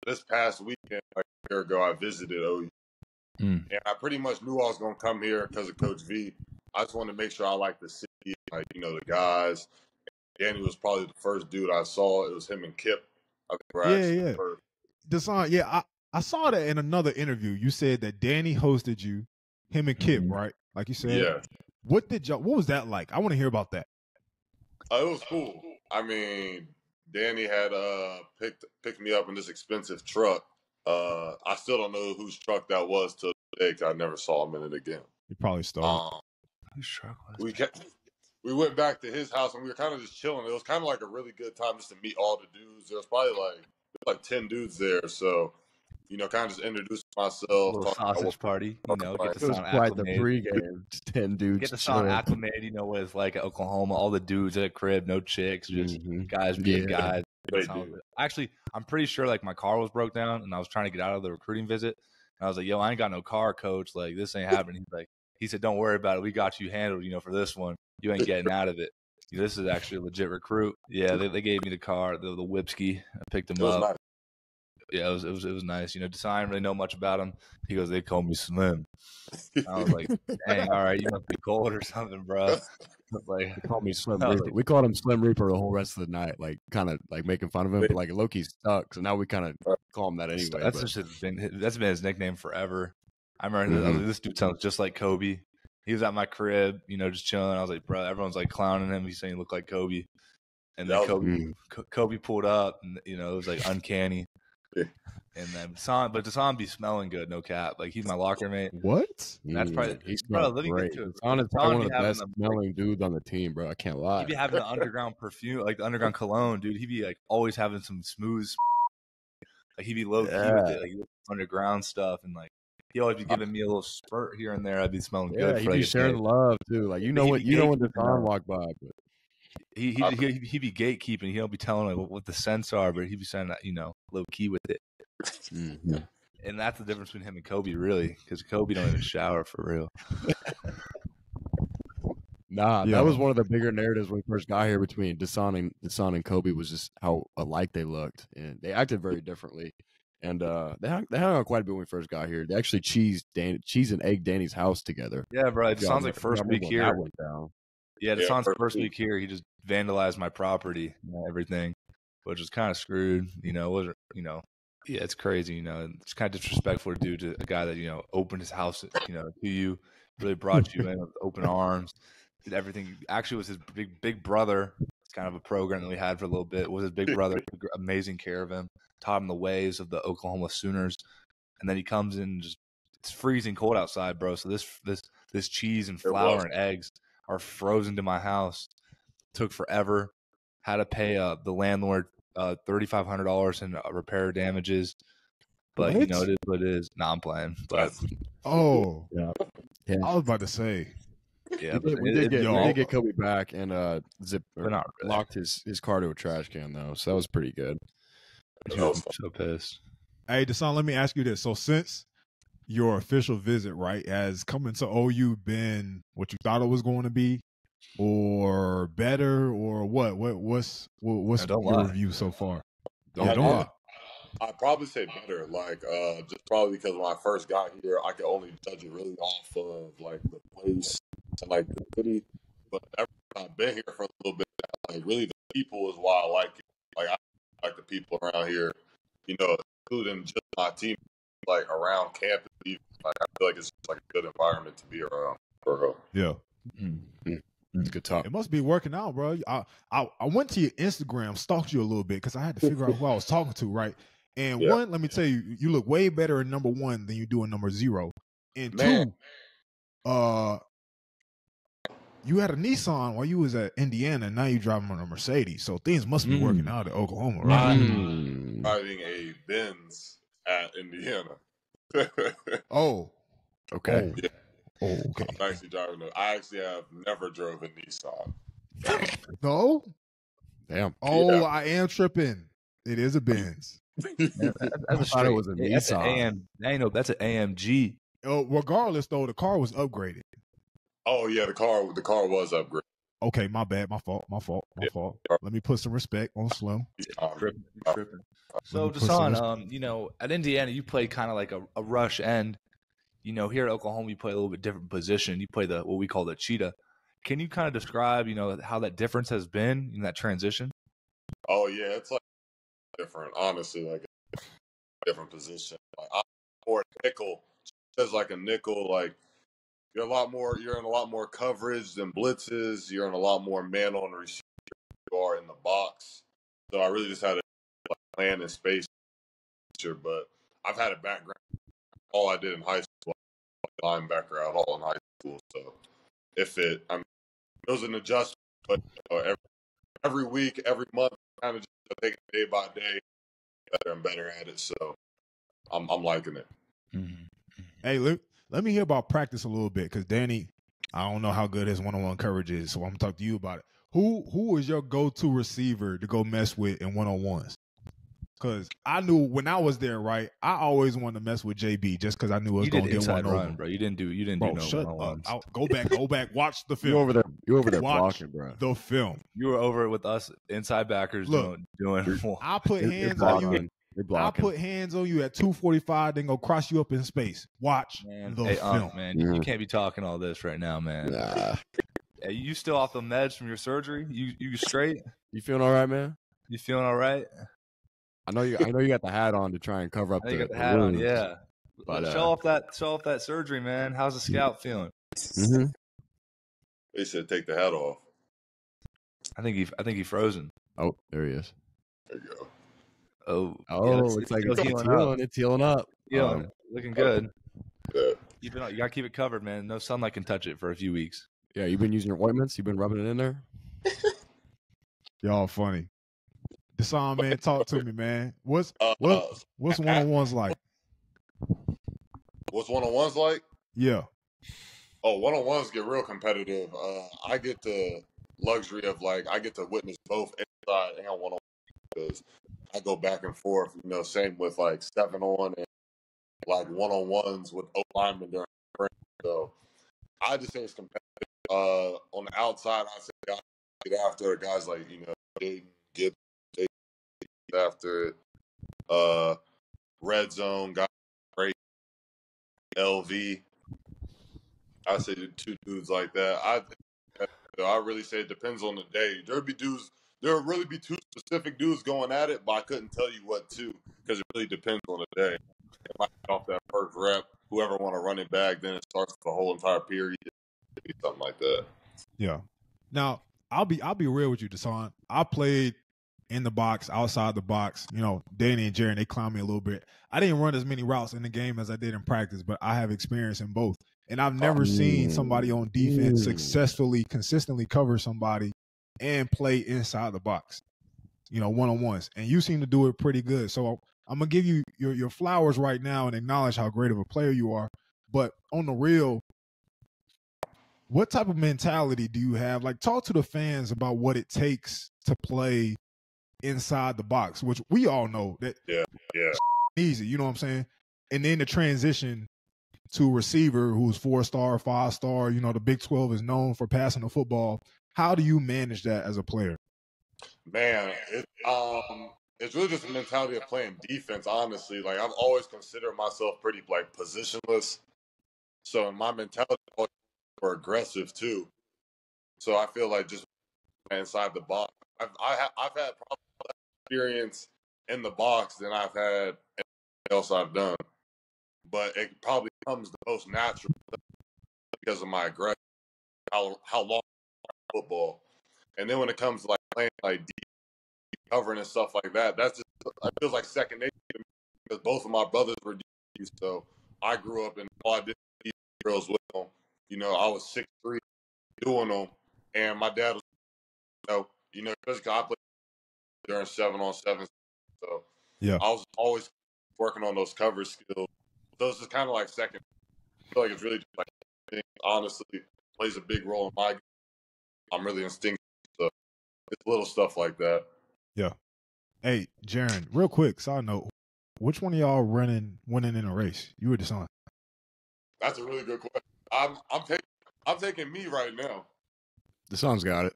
this past weekend, like a year ago, I visited OU. And I pretty much knew I was going to come here because of Coach V. I just wanted to make sure I liked the city, like, the guys. Danny was probably the first dude I saw. It was him and Kip. I think we're actually first. Dasan, I saw that in another interview. You said that Danny hosted you, him and Kip, right? Like you said. Yeah. What was that like? I want to hear about that. It was cool. I mean, Danny had picked me up in this expensive truck. I still don't know whose truck that was till today because I never saw him in it again. He probably stole Whose truck was we went back to his house and we were kind of just chilling. It was kind of like a really good time just to meet all the dudes. There was probably like 10 dudes there. So, kind of just introduced myself. a little sausage party, get to sound quite the acclimated. pregame. 10 dudes. Get to sound acclimated, what it's like at Oklahoma. All the dudes at a crib, no chicks, just guys being guys. Actually, I'm pretty sure like my car was broke down and I was trying to get out of the recruiting visit. And I was like, yo, I ain't got no car, coach. Like, this ain't happening. He said, don't worry about it. We got you handled, for this one. You ain't getting out of it. This is actually a legit recruit. Yeah, they gave me the car, the Whipsky. I picked him up. Nice. Yeah, it was nice. Dasan didn't really know much about him. He goes, they call me Slim. I was like, dang, all right, you must be cold or something, bro. They called me Slim Reaper. We called him Slim Reaper the whole rest of the night, like kind of like making fun of him, but like low-key stuck. So now we kind of call him that anyway. That's been his nickname forever. I remember this dude sounds just like Kobe. He was at my crib, just chilling. I was like, bro, everyone's like clowning him. He's saying he looked like Kobe. And then Kobe pulled up, and it was like uncanny. And then Dasan be smelling good, no cap. Like he's my locker mate. What? And that's probably he's great. Dasan is one of the best smelling dudes on the team, bro. I can't lie. He'd be having the underground perfume, like the underground cologne, dude. He'd be like always having some smooth, like he'd be low key with it, like underground stuff, and like he always be giving me a little spurt here and there. I'd be smelling good. He'd be sharing love too. Like when Dasan walked by, but he'd be gatekeeping. He'll be telling like what the scents are, but he'd be saying that low key with it. And that's the difference between him and Kobe, really, because Kobe don't even shower for real. That was one of the bigger narratives when we first got here between Dasan and Kobe was just how alike they looked, and they acted very differently. And they hung out quite a bit when we first got here. They actually cheese and egg Danny's house together. Yeah, bro. It sounds like first week here. Yeah, Dasan's first week here. He just vandalized my property and everything, which was kind of screwed. Yeah, it's crazy. It's kind of disrespectful to do to a guy that opened his house, to you, really brought you in with open arms, did everything. Actually, it was his big brother. It's kind of a program that we had for a little bit. It was his big brother, amazing care of him, taught him the ways of the Oklahoma Sooners, and then he comes in and just it's freezing cold outside, bro. So this cheese and flour and eggs are frozen to my house. Took forever. Had to pay the landlord $3,500 in repair damages, but it is what it is. Nah, I'm playing. But yeah. I was about to say, we did get Kobe back and locked his car to a trash can though, so that was pretty good. I'm so pissed. Hey, Dasan, let me ask you this: so since your official visit, right, has coming to OU been what you thought it was going to be? Or better, or what? What's your review so far? Don't lie. I'd probably say better. Like, just probably because when I first got here, I could only judge it really off of like the place and like the city. But ever since I've been here for a little bit, like really the people is why I like it. Like I like the people around here, including just my team, like around campus. Like I feel like it's just like a good environment to be around. For real. Yeah. Mm-hmm. It's good talk. It must be working out, bro. I went to your Instagram, stalked you a little bit because I had to figure out who I was talking to, right? And one, let me tell you, you look way better in number 1 than you do in number 0. And 2, you had a Nissan while you was at Indiana, and now you driving on a Mercedes. So things must be working out at Oklahoma, right? I'm driving a Benz at Indiana. Oh, Okay. yeah. Oh, okay. I'm actually driving. I actually have never drove a Nissan. No. Damn. Oh, Yeah. I am tripping. It is a Benz. That's a thought it was a That's an Nissan. That's an AMG. Oh, regardless though, the car was upgraded. Oh yeah, the car was upgraded. Okay, my bad, my fault. Let me put some respect on Slim. Tripping. So, Let me put some Dasan, at Indiana, you played kind of like a rush end. Here at Oklahoma, you play a little bit different position. You play what we call the cheetah. Can you kind of describe, how that difference has been in that transition? Oh yeah, it's like different. Honestly, like a different position. Like I'm more nickel. Says like a nickel. Like you're in a lot more coverage than blitzes. You're in a lot more man on receiver. You are in the box. So I really just had to plan in space. But I've had a background. All I did in high school, linebacker out all in high school. So it was an adjustment. But every week, every month, kind of just take it day by day, better and better at it. So I'm liking it. Mm-hmm. Hey, let me hear about practice a little bit, because Danny, I don't know how good his one-on-one coverage is, so I'm gonna talk to you about it. Who is your go-to receiver to go mess with in one-on-ones? Because I knew when I was there, right, I always wanted to mess with JB just because I knew I was gonna get one run, over. bro. You didn't do no shut one-on-ones. up. Go back, watch the film. You over there Watch blocking, bro. the film. You were over with us inside backers. Look, doing. I put You're hands on you. blocking. You're I blocking. put hands on you at 245, then go cross you up in space. Watch the film. Man, you can't be talking all this right now, man. Nah. Hey, you still off the meds from your surgery? You straight? You feeling all right, man? You feeling all right? I know you got the hat on to try and cover up I think you the got the hat on, wounds. yeah. But, show off that surgery, man. How's the scalp feeling? Mm-hmm. They said take the hat off. I think he frozen. Oh, there he is. There you go. Oh, it's like it's healing up. Healing. Looking good. Yeah. You gotta keep it covered, man. No sunlight can touch it for a few weeks. Yeah, you've been using your ointments. You've been rubbing it in there. Y'all funny. Dasan, man, talk to me, man. What's one-on-ones like? What's one-on-ones like? Yeah. Oh, one-on-ones get real competitive. I get the luxury of I get to witness both inside and one-on-one because I go back and forth. Same with 7-on and one-on-ones with O linemen during spring. So I just say it's competitive. On the outside, I say I get after guys like Jaden Gibbs after it. Red zone guys, great LV. I say the two dudes like that. I really say it depends on the day. There'll really be two specific dudes going at it, but I couldn't tell you what two because it really depends on the day. It might get off that first rep. Whoever want to run it back, then it starts the whole entire period. Something like that. Yeah. Now I'll be real with you, Dasan. I played in the box, outside the box. Danny and Jaron, they clown me a little bit. I didn't run as many routes in the game as I did in practice, but I have experience in both. And I've never seen somebody on defense consistently cover somebody and play inside the box, one-on-ones. And you seem to do it pretty good. So I'm going to give you your flowers right now and acknowledge how great of a player you are. But on the real, what type of mentality do you have? Talk to the fans about what it takes to play inside the box, which we all know that easy, you know what I'm saying? And then the transition to receiver who's 4-star, 5-star, the Big 12 is known for passing the football. How do you manage that as a player? Man, it's really just a mentality of playing defense, honestly. I've always considered myself pretty positionless. So my mentality is always more aggressive too. So I feel just inside the box. I've had probably less experience in the box than I've had anything else I've done. But it probably comes the most natural because of my aggression, how long football. And then when it comes to playing deep covering and stuff like that, that's just it feels like second nature to me because both of my brothers were deep. So I grew up and all I did deep drills with them. I was 6'3", doing them. And my dad was, because I played during 7-on-7, so Yeah. I was always working on those coverage skills. So it's just kind of like second. I feel like it's really just like, honestly, plays a big role in my game. I'm really instinctive. So it's little stuff like that. Yeah. Hey, Jaron, real quick, side note, which one of y'all winning in a race? You or Dasan? That's a really good question. I'm taking me right now. Dasan's got it.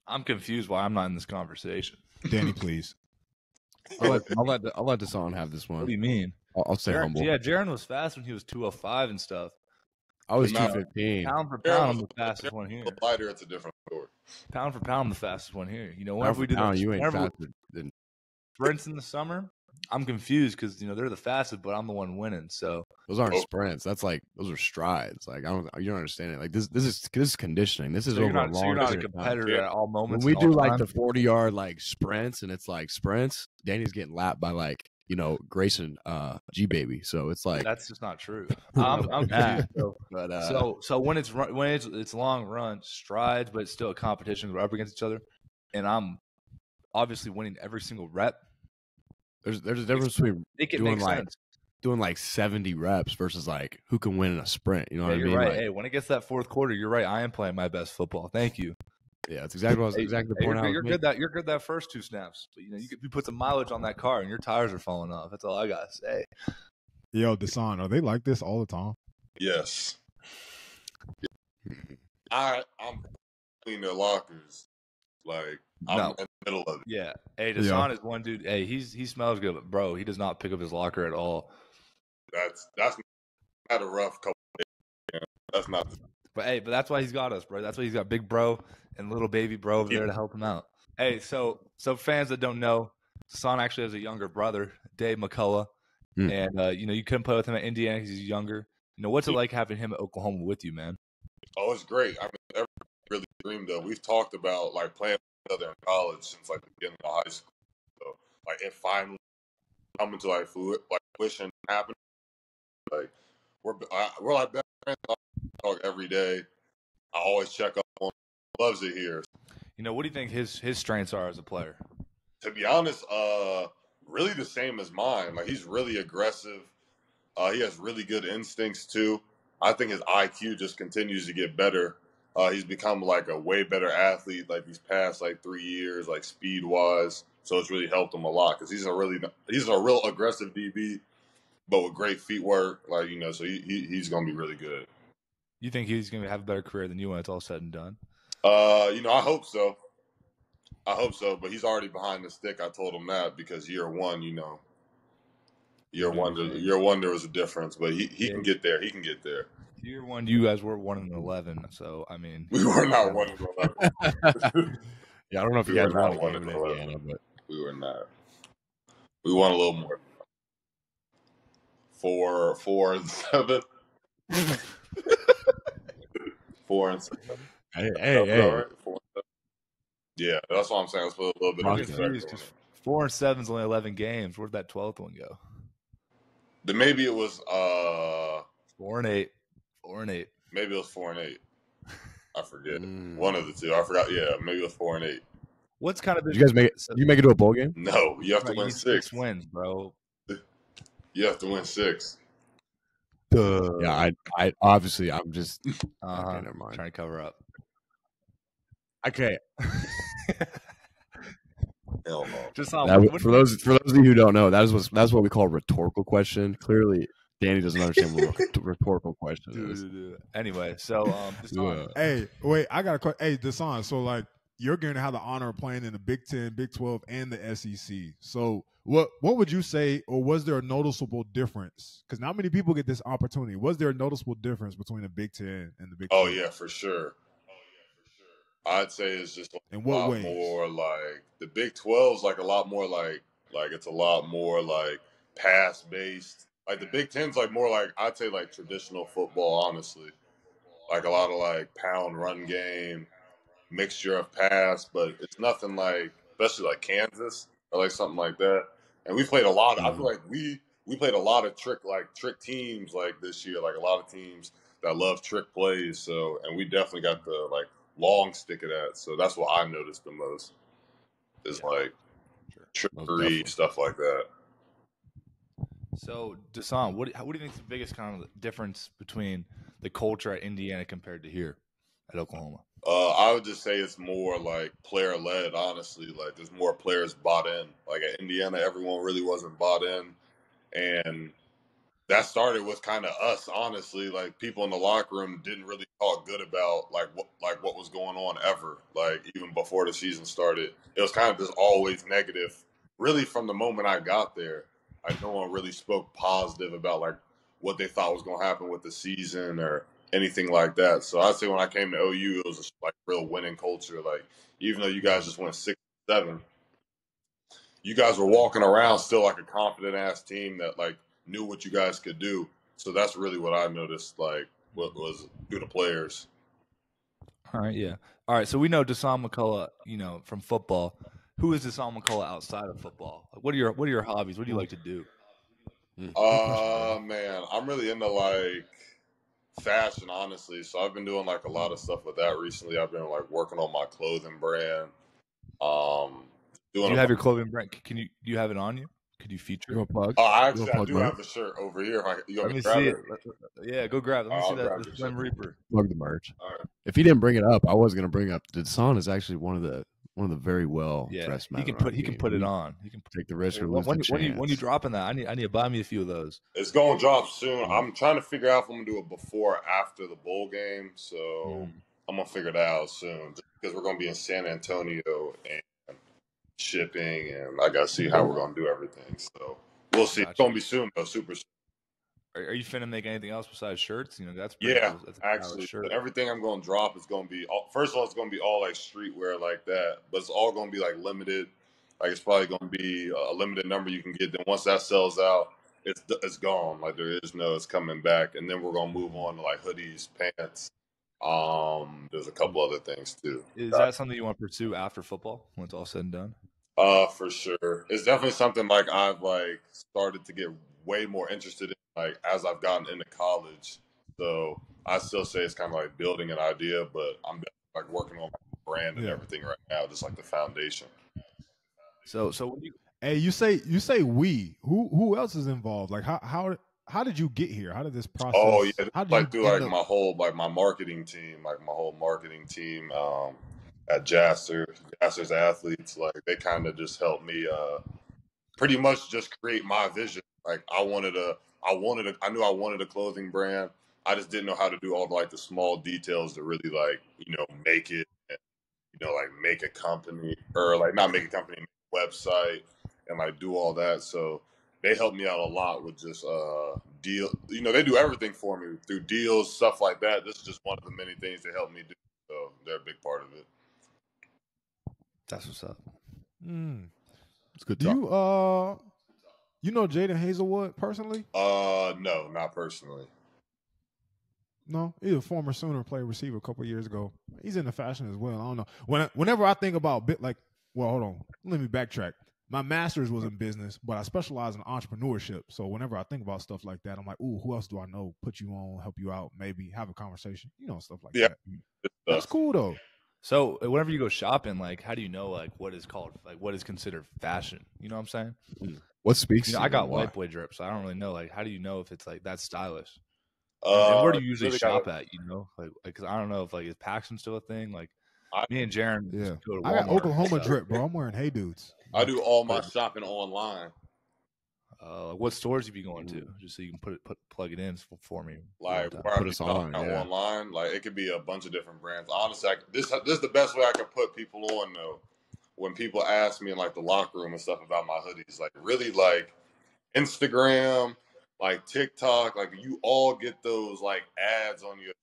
I'm confused why I'm not in this conversation. Danny, please. I'll let Dasan have this one. What do you mean? I'll stay humble. Yeah, Jaron was fast when he was 205 and stuff. I was No. 215. Pound for pound, I'm the fastest one here. The lighter, it's a different story. Pound for pound, I'm the fastest one here. You know, Pound whenever for we do pound, you ain't whenever faster than. sprints in the summer, I'm confused because they're the fastest, but I'm the one winning. So Those aren't sprints. That's like those are strides. Like you don't understand it. Like this is conditioning. This is over a long. So you're not a period of time. competitor at all moments. When we and do all like time? the 40-yard like sprints, and it's like sprints, Danny's getting lapped by like Grayson G baby. So it's like that's just not true. I'm confused. So when it's long run strides, but it's still a competition. We're up against each other, and I'm obviously winning every single rep. there's a difference between Make it doing make like sense. doing like 70 reps versus like who can win in a sprint. You know what I You're mean? right. Like, Hey, when it gets that fourth quarter, you're right. I am playing my best football. Thank you. yeah, that's exactly what I was exactly the point I was You're making. good. You're good that first two snaps. But, you put some mileage on that car, and your tires are falling off. That's all I gotta say. Yo, Dasan, are they like this all the time? Yes. I'm between their lockers. Like, I'm No. in the middle of it. Yeah. Hey, Dasan is one dude. Hey, he smells good, but bro, he does not pick up his locker at all. That's not a rough couple of days. That's not. But that's why he's got us, bro. That's why he's got big bro and little baby bro over there to help him out. Hey, so fans that don't know, Dasan actually has a younger brother, Dave McCullough, and you couldn't play with him at Indiana because he's younger. What's it like having him at Oklahoma with you, man? Oh, it's great. I mean, everybody really dreamed of. We've talked about like playing with each other in college since like the beginning of high school. So like it finally coming to like fruition happening. Like we're like best friends. I talk every day. I always check up on him. Loves it here. What do you think his strengths are as a player? To be honest, really the same as mine. Like he's really aggressive. He has really good instincts too. I think his IQ just continues to get better. He's become like a way better athlete like these past like 3 years, like speed wise. So it's really helped him a lot because he's a real aggressive DB, but with great feet work. Like so he's gonna be really good. You think he's gonna have a better career than you when it's all said and done? I hope so. But he's already behind the stick. I told him that because year one, year one there was a difference, but he can get there. He can get there. Year one, you guys were 1-11, so I mean, we were not 1-11. Yeah, I don't know if you guys won a game in Indiana, but we were not. We won a little more. 4-7. 4-7. Hey. Right? 4-7. Yeah, that's what I'm saying. Let's put a little bit of perspective. 4-7 is only 11 games. Where'd that 12th one go? Then maybe it was 4-8. 4-8. Maybe it was 4-8. I forget. One of the two. I forgot. Yeah, maybe it was 4-8. What's kind of? Did you guys make it? Did you make it to a bowl game? No, you have to win 6 wins, bro. You have to win 6. Yeah, I obviously I'm just okay, never mind. Trying to cover up. Okay. Hell no. Just for those of you who don't know, that's what we call a rhetorical question. Clearly, Danny doesn't understand what a rhetorical question is. Anyway, so hey, wait, I got a question. Hey, Dasan, so like you're going to have the honor of playing in the Big 10, Big 12, and the SEC. So what would you say, or was there a noticeable difference? Because not many people get this opportunity. Was there a noticeable difference between the Big 10 and the Big 12? Oh yeah, for sure. I'd say it's just in what ways? More like the Big 12 is like a lot more like it's a lot more like pass based. Like the Big 10's like more like I'd say like traditional football, honestly. Like a lot of like pound run game, mixture of pass, but it's nothing like, especially like Kansas or like something like that. And we played a lot. I feel like we played a lot of trick teams like this year. Like a lot of teams that love trick plays. So, and we definitely got the like long stick of that. So that's what I noticed the most is like trickery, stuff like that. So, Dasan, what do you think is the biggest kind of difference between the culture at Indiana compared to here at Oklahoma? I would just say it's more like player led, honestly. Like there's more players bought in. Like at Indiana, everyone really wasn't bought in. And that started with kind of us, honestly. Like people in the locker room didn't really talk good about what was going on ever. Like even before the season started, it was kind of just always negative. Really, from the moment I got there, no one really spoke positive about like what they thought was going to happen with the season or anything like that. So I'd say when I came to OU, it was just like real winning culture. Like even though you guys just went 6-7, you guys were walking around still like a confident ass team that like knew what you guys could do. So that's really what I noticed, like what was through the players. All right, yeah. All right, so we know Dasan McCullough, from football. Who is Dasan McCullough outside of football? Like, what are your hobbies? What do you like to do? Man, I'm really into like fashion, honestly. So I've been doing like a lot of stuff with that recently. I've been like working on my clothing brand. Do you have your clothing brand? Do you have it on you? Could you feature? You plug? I do have the shirt over here. Let me see it. Yeah, go grab it. Let me see that. This Slim Reaper. Plug the merch. All right. If he didn't bring it up, I was gonna bring up. Dasan is actually one of the very well dressed men. He can put it on. He can take the risk or lose the chance. When you dropping that, I need to buy me a few of those. It's going to drop soon. I'm trying to figure out if I'm going to do it before or after the bowl game. So I'm going to figure that out soon just because we're going to be in San Antonio and shipping, and I got to see how we're going to do everything. So we'll see. It's going to be soon, though. Super soon. Are you finna make anything else besides shirts? That's pretty cool. That's actually shirt. Everything I'm going to drop is going to be first of all, it's going to be all like streetwear like that, but it's all going to be like limited. Like it's probably going to be a limited number you can get. Then once that sells out, it's gone. Like it's coming back, and then we're going to move on to like hoodies, pants. There's a couple other things too. Is that something you want to pursue after football when it's all said and done? For sure. It's definitely something like I've like started to get way more interested in like as I've gotten into college. So I still say it's kind of like building an idea, but I'm definitely like working on my brand and everything right now, just like the foundation. So when you you say we, who else is involved? Like how did you get here? How did this process? Oh yeah, like through like my whole like my marketing team, at Jasser's athletes, like they kind of just helped me pretty much just create my vision. Like I knew I wanted a clothing brand. I just didn't know how to do all like the small details to really like, make it, and, like make a company or like not make a company, make a website and like do all that. So they helped me out a lot with just deal. They do everything for me through deals, stuff like that. This is just one of the many things they helped me do. So they're a big part of it. That's what's up. It's good talk. You know Jaden Hazelwood personally? No, not personally. No, he's a former Sooner player receiver a couple of years ago. He's into fashion as well. I don't know. Whenever I think about hold on, let me backtrack. My master's was in business, but I specialize in entrepreneurship. So whenever I think about stuff like that, I'm like, ooh, who else do I know? Put you on, help you out, maybe have a conversation, stuff like that. That's cool though. So whenever you go shopping, like, how do you know like what is considered fashion? You know what I'm saying? What speaks? I got white boy drip, so I don't really know. Like, how do you know if it's like that's stylish? And where do you usually shop at? Like, because I don't know if like is Paxton still a thing? Like, me and Jaron, go to Walmart. I got Oklahoma drip, bro. I'm wearing Hey Dudes. I do all my shopping online. What stores you be going to, just so you can plug it in for me? Like where put us on online. Like it could be a bunch of different brands. Honestly, this is the best way I could put people on though. When people ask me in like the locker room and stuff about my hoodies, like really like Instagram, like TikTok, like you all get those like ads on your.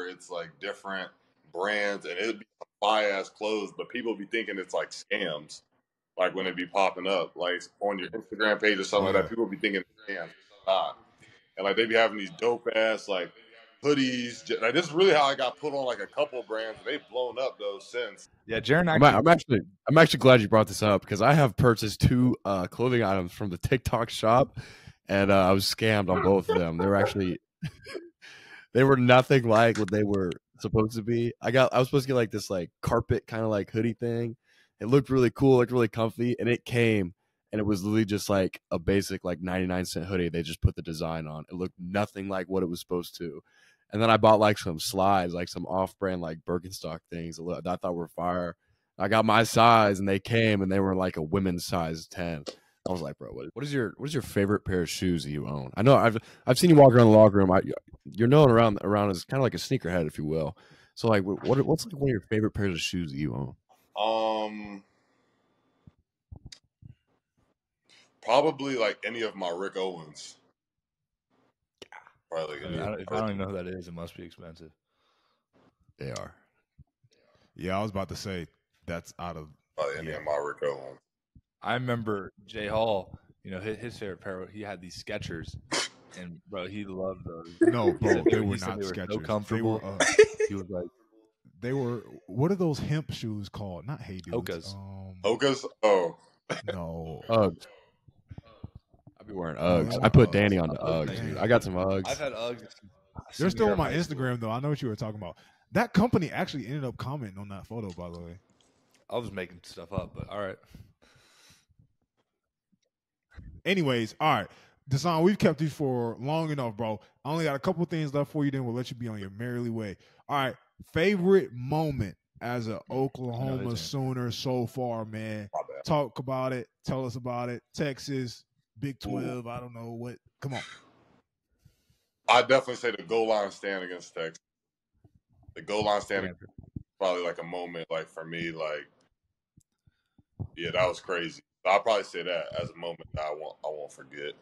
It's like different brands and it'd be fire ass clothes, but people be thinking it's like scams. Like when it be popping up, like on your Instagram page or something like that, people be thinking it's scams. And like they be having these dope ass like hoodies. Like this is really how I got put on like a couple brands. They've blown up though since. Yeah, Jaron. I'm actually glad you brought this up because I have purchased 2 clothing items from the TikTok shop, and I was scammed on both of them. They were actually They were nothing like what they were supposed to be. I was supposed to get like this like carpet kind of like hoodie thing. It looked really cool, looked really comfy, and it came and it was literally just like a basic like 99-cent hoodie. They just put the design on. It looked nothing like what it was supposed to. And then I bought like some slides, like some off-brand like Birkenstock things that I thought were fire. I got my size, and they came, and they were like a women's size 10. I was like, bro, what is your favorite pair of shoes that you own? I know I've seen you walk around the locker room. You're known around as kind of like a sneakerhead, if you will. So like, what's like one of your favorite pairs of shoes that you own? Probably like any of my Rick Owens. Probably if I don't even know who that is, it must be expensive. They are. Yeah, I was about to say that's out of any of my Rick Owens. I remember Jay Hall. You know, his favorite pair. He had these Skechers, and bro, he loved those. No, bro, they were not Skechers. So comfortable. He was like, they were. What are those hemp shoes called? Not Hey Dudes. Hokas. Hokas? Oh, no. Uggs. I'd be wearing Uggs. I put Danny on the Uggs, dude. I got some Uggs. I've had Uggs. They're still on my Instagram though. I know what you were talking about. That company actually ended up commenting on that photo, by the way. I was making stuff up, but all right. Anyways, all right. Dasan, we've kept you for long enough, bro. I only got a couple things left for you, then we'll let you be on your merrily way. All right. Favorite moment as an Oklahoma Sooner so far, man. Talk about it. Tell us about it. Texas, Big 12, I don't know what. Come on. I'd definitely say the goal line stand against Texas. The goal line stand is probably like a moment, like for me, like, yeah, that was crazy. So I'll probably say that as a moment that I won't forget.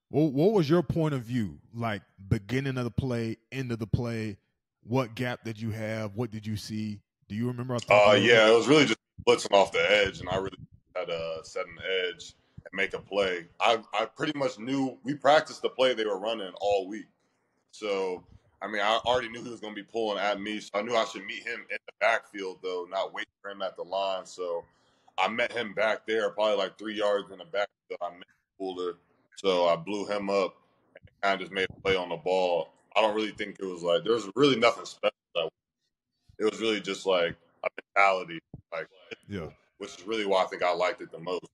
Well, what was your point of view? Like beginning of the play, end of the play, what gap did you have? What did you see? Do you remember? Yeah, it was really just blitzing off the edge, and I really had to set an edge and make a play. I pretty much knew we practiced the play they were running all week. So, I mean, I already knew he was going to be pulling at me, so I knew I should meet him in the backfield, though, not wait for him at the line. So I met him back there, probably like 3 yards in the backfield. I met Cooler, so I blew him up and kind of just made a play on the ball. I don't really think it was like there was really nothing special. It was really just like a mentality, like which is really why I think I liked it the most.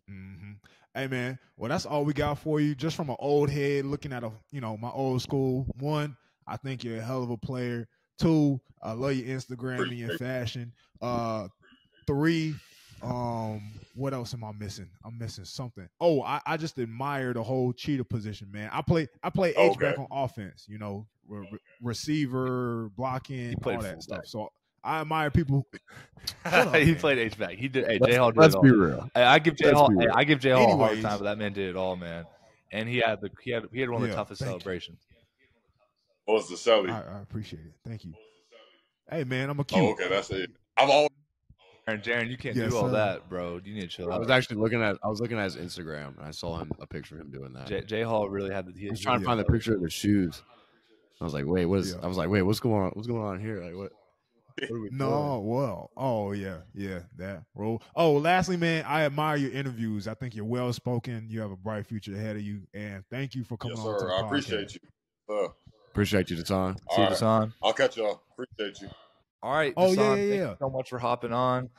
Mm-hmm. Hey man, well that's all we got for you. Just from an old head looking at my old school. 1, I think you're a hell of a player. 2, I love your Instagram and your fashion. 3, what else am I missing? I'm missing something. Oh, I just admire the whole cheetah position, man. I play H-back on offense, receiver, blocking, all that stuff. So I admire people. He played H-back. He did. Hey, J Hall did let's it all. Be real. I give J Hall a hard time, but that man did it all, man. And he had one of the toughest celebrations. What was the celly? I appreciate it. Thank you. Hey man, I'm a cute. Oh, okay, that's it. I'm always. Jaron, you can't do all that, bro. You need to chill out. I was actually looking at his Instagram, and I saw a picture of him doing that. J Hall really had he was trying to find the picture of the shoes. I was like, wait, what's going on? What's going on here? Like, what are we doing? Well, that role. Oh, lastly, man, I admire your interviews. I think you're well spoken. You have a bright future ahead of you, and thank you for coming on. To the podcast. I appreciate you. Appreciate you, Dasan. See you, Dasan. I'll catch y'all. Appreciate you. All right. Oh, Dasan, yeah. Thank you so much for hopping on.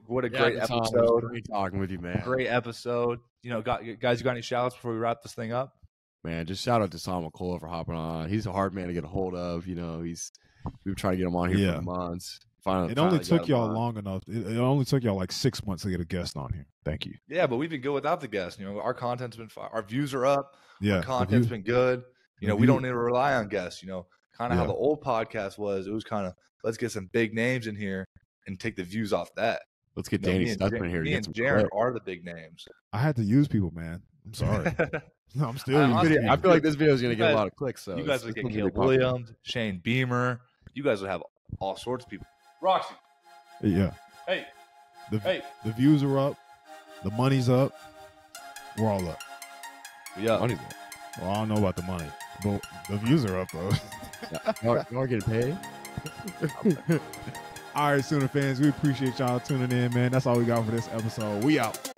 What a great episode. Great talking with you, man. Great episode. Guys, you got any shout outs before we wrap this thing up? Man, just shout out to Dasan McCullough for hopping on. He's a hard man to get a hold of. We've tried to get him on here for months. It only took y'all long enough. It only took y'all like 6 months to get a guest on here. Thank you. Yeah, but we've been good without the guest. Our content's been fine. Our views are up. Yeah, our content's been good. We don't need to rely on guests. Kind of how the old podcast was. It was kind of let's get some big names in here and take the views off that. Let's get Danny Stutzman here. Me and Jaron are the big names. I had to use people, man. I'm sorry. No, I'm still. I feel like this video is going to get a lot of clicks. So you guys would get Caleb Williams, Shane Beamer. You guys would have all sorts of people. Roxy. Yeah. Hey. The views are up. The money's up. We're all up. Yeah. Money's up. Well, I don't know about the money, but the views are up though. Y'all are getting paid. All right, Sooner fans, we appreciate y'all tuning in, man. That's all we got for this episode. We out.